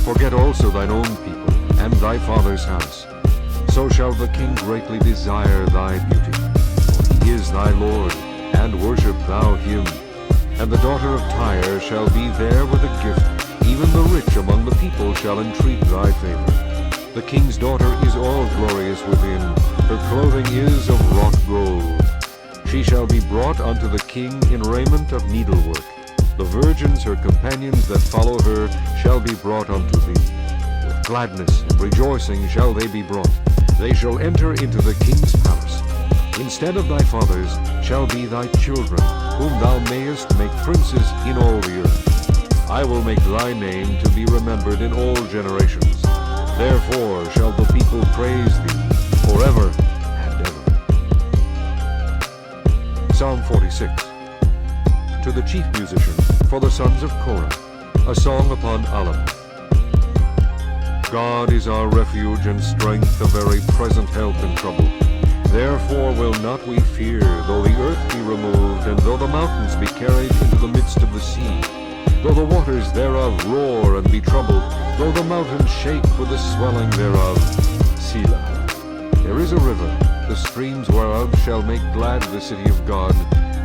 Forget also thine own people, and thy father's house. So shall the king greatly desire thy beauty. For he is thy Lord, and worship thou him. And the daughter of Tyre shall be there with a gift. Even the rich among the people shall entreat thy favor. The king's daughter is all glorious within. Her clothing is of wrought gold. She shall be brought unto the king in raiment of needlework. The virgins, her companions that follow her, shall be brought unto thee. With gladness and rejoicing shall they be brought. They shall enter into the king's palace. Instead of thy fathers shall be thy children, whom thou mayest make princes in all the earth. I will make thy name to be remembered in all generations. Therefore shall the people praise thee forever and ever. Psalm 46. To the chief musician, for the sons of Korah, a song upon Alam. God is our refuge and strength, a very present help in trouble. Therefore will not we fear, though the earth be removed, and though the mountains be carried into the midst of the sea, though the waters thereof roar and be troubled, though the mountains shake with the swelling thereof. Selah. There is a river, the streams whereof shall make glad the city of God,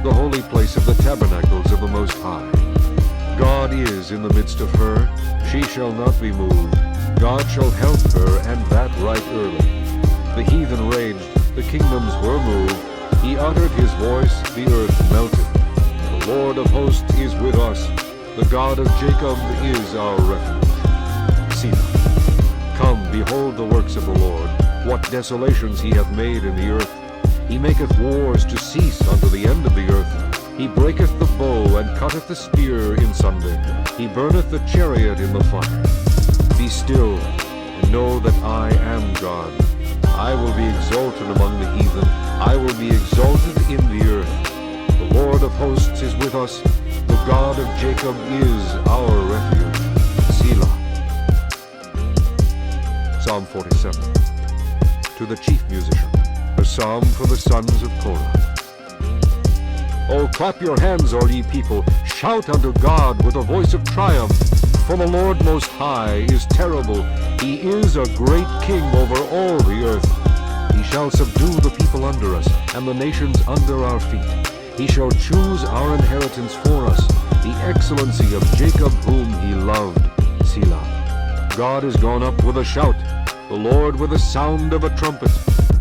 the holy place of the tabernacles of the Most High. God is in the midst of her, she shall not be moved. God shall help her, and that right early. The heathen raged, the kingdoms were moved. He uttered his voice, the earth melted. The Lord of hosts is with us. The God of Jacob is our refuge. Selah. Come, behold the works of the Lord, what desolations he hath made in the earth. He maketh wars to cease unto the end of the earth. He breaketh the bow, and cutteth the spear in sunder. He burneth the chariot in the fire. Be still, and know that I am God. I will be exalted among the heathen. I will be exalted in the earth. The Lord of hosts is with us. The God of Jacob is our refuge. Selah. Psalm 47. To the chief musician, a psalm for the sons of Korah. O clap your hands, all ye people. Shout unto God with a voice of triumph. For the Lord Most High is terrible. He is a great king over all the earth. He shall subdue the people under us, and the nations under our feet. He shall choose our inheritance for us, the excellency of Jacob whom he loved. Selah. God is gone up with a shout, the Lord with the sound of a trumpet.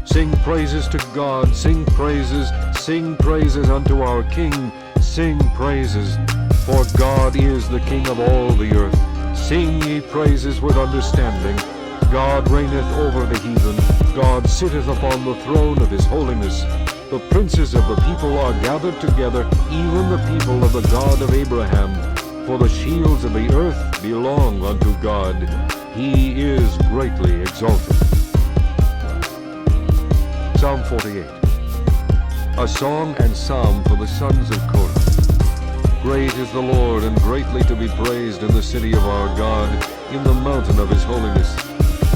Sing praises to God, sing praises unto our King, sing praises. For God is the King of all the earth. Sing ye praises with understanding. God reigneth over the heathen. God sitteth upon the throne of his holiness. The princes of the people are gathered together, even the people of the God of Abraham. For the shields of the earth belong unto God. He is greatly exalted. Psalm 48. A song and psalm for the sons of Korah. Great is the Lord, and greatly to be praised in the city of our God, in the mountain of his holiness.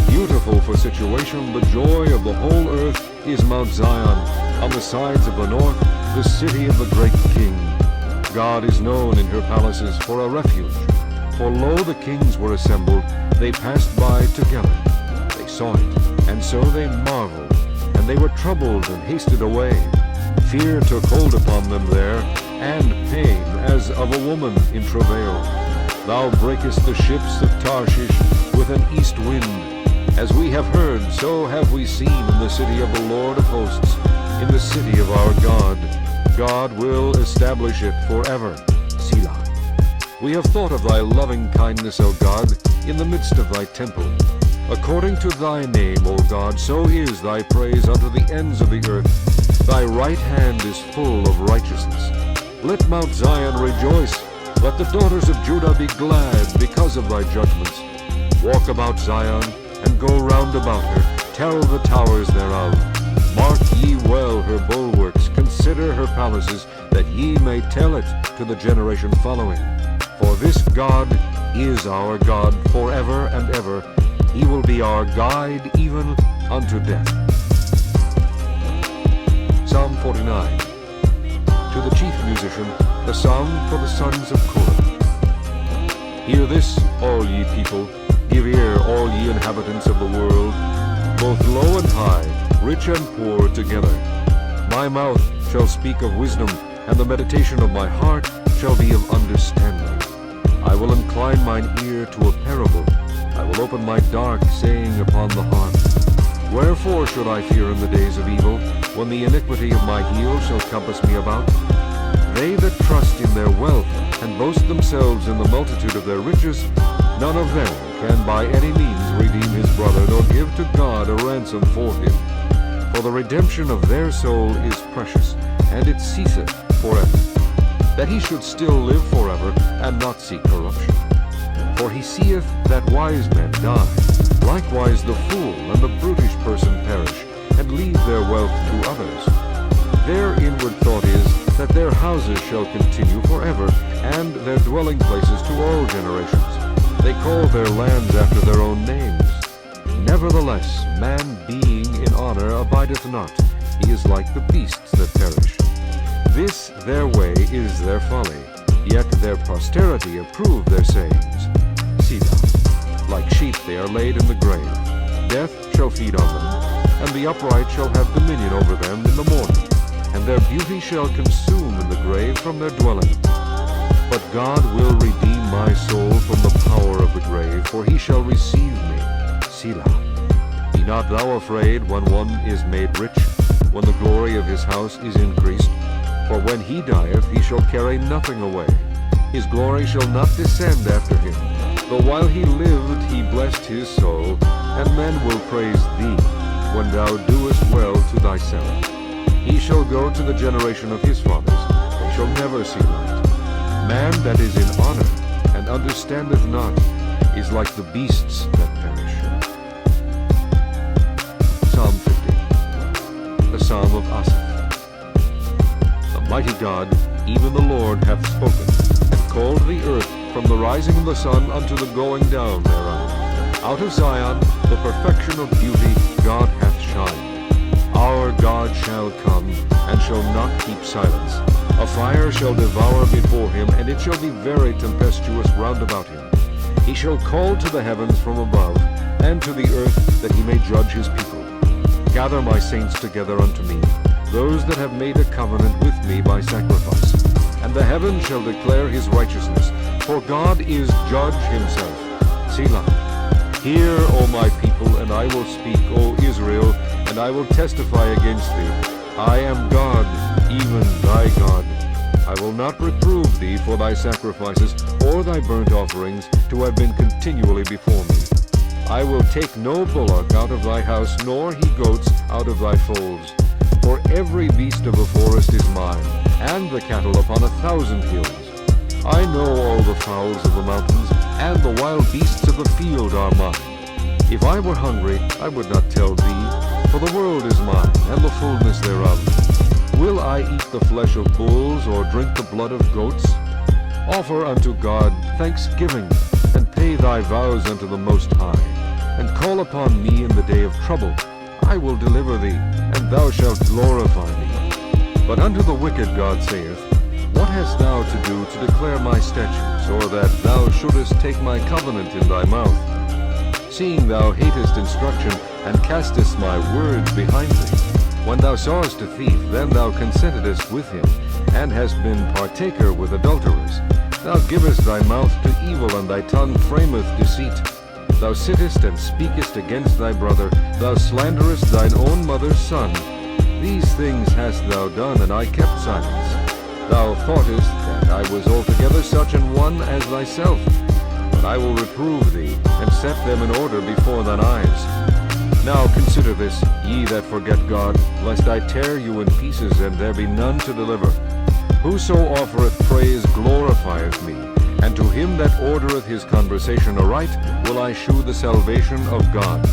Beautiful for situation, the joy of the whole earth is Mount Zion, on the sides of the north, the city of the great King. God is known in her palaces for a refuge. For lo, the kings were assembled, they passed by together. They saw it, and so they marveled, and they were troubled and hasted away. Fear took hold upon them there, and pain as of a woman in travail. Thou breakest the ships of Tarshish with an east wind. As we have heard, so have we seen in the city of the Lord of hosts, in the city of our God. God will establish it forever. Selah. We have thought of thy loving kindness, O God, in the midst of thy temple. According to thy name, O God, so is thy praise unto the ends of the earth. Thy right hand is full of righteousness. Let Mount Zion rejoice. Let the daughters of Judah be glad because of thy judgments. Walk about Zion, and go round about her. Tell the towers thereof. Mark ye well her bulwarks. Consider her palaces, that ye may tell it to the generation following. For this God is our God forever and ever. He will be our guide even unto death. Psalm 49. To the chief musician, the psalm for the sons of Korah. Hear this, all ye people. Give ear, all ye inhabitants of the world, both low and high, rich and poor together. My mouth shall speak of wisdom, and the meditation of my heart shall be of understanding. I will incline mine ear to a parable. I will open my dark saying upon the harp. Wherefore should I fear in the days of evil, when the iniquity of my heel shall compass me about? They that trust in their wealth, and boast themselves in the multitude of their riches, none of them can by any means redeem his brother, nor give to God a ransom for him. For the redemption of their soul is precious, and it ceaseth forever, that he should still live forever, and not see corruption. For he seeth that wise men die, likewise the fool and the brutish person perish, and leave their wealth to others. Their inward thought is that their houses shall continue forever, and their dwelling places to all generations. They call their lands after their own names. Nevertheless, man being in honor abideth not. He is like the beasts that perish. This their way is their folly, yet their posterity approve their sayings. Selah. Like sheep they are laid in the grave. Death shall feed on them, and the upright shall have dominion over them in the morning, and their beauty shall consume in the grave from their dwelling. But God will redeem my soul from the power of the grave, for he shall receive me. Selah. Be not thou afraid when one is made rich, when the glory of his house is increased. For when he dieth, he shall carry nothing away. His glory shall not descend after him. Though while he lived he blessed his soul, and men will praise thee, when thou doest well to thyself. He shall go to the generation of his fathers. They shall never see light. Man that is in honor, and understandeth not, is like the beasts that perish. Psalm 50. The Psalm of Asaph. The mighty God, even the Lord, hath spoken, and called the earth from the rising of the sun unto the going down thereof. Out of Zion the perfection of beauty God hath shined. Our God shall come, and shall not keep silence. A fire shall devour before him, and it shall be very tempestuous round about him. He shall call to the heavens from above, and to the earth, that he may judge his people. Gather my saints together unto me, those that have made a covenant with me by sacrifice. And the heavens shall declare his righteousness, for God is judge himself. Selah. Hear, O my people, and I will speak, O Israel, and I will testify against thee. I am God, even thy God. I will not reprove thee for thy sacrifices, or thy burnt offerings, to have been continually before me. I will take no bullock out of thy house, nor he-goats out of thy folds. For every beast of the forest is mine, and the cattle upon 1,000 hills. I know all the fowls of the mountains, and the wild beasts of the field are mine. If I were hungry, I would not tell thee, for the world is mine, and the fullness thereof. Will I eat the flesh of bulls, or drink the blood of goats? Offer unto God thanksgiving, and pay thy vows unto the Most High, and call upon me in the day of trouble. I will deliver thee, and thou shalt glorify me. But unto the wicked God saith, What hast thou to do to declare my statutes, or that thou shouldest take my covenant in thy mouth? Seeing thou hatest instruction, and castest my words behind thee. When thou sawest a thief, then thou consentedst with him, and hast been partaker with adulterers. Thou givest thy mouth to evil, and thy tongue frameth deceit. Thou sittest and speakest against thy brother, thou slanderest thine own mother's son. These things hast thou done, and I kept silence. Thou thoughtest that I was altogether such an one as thyself. But I will reprove thee, and set them in order before thine eyes. Now consider this, ye that forget God, lest I tear you in pieces, and there be none to deliver. Whoso offereth praise glorifieth me, and to him that ordereth his conversation aright will I shew the salvation of God.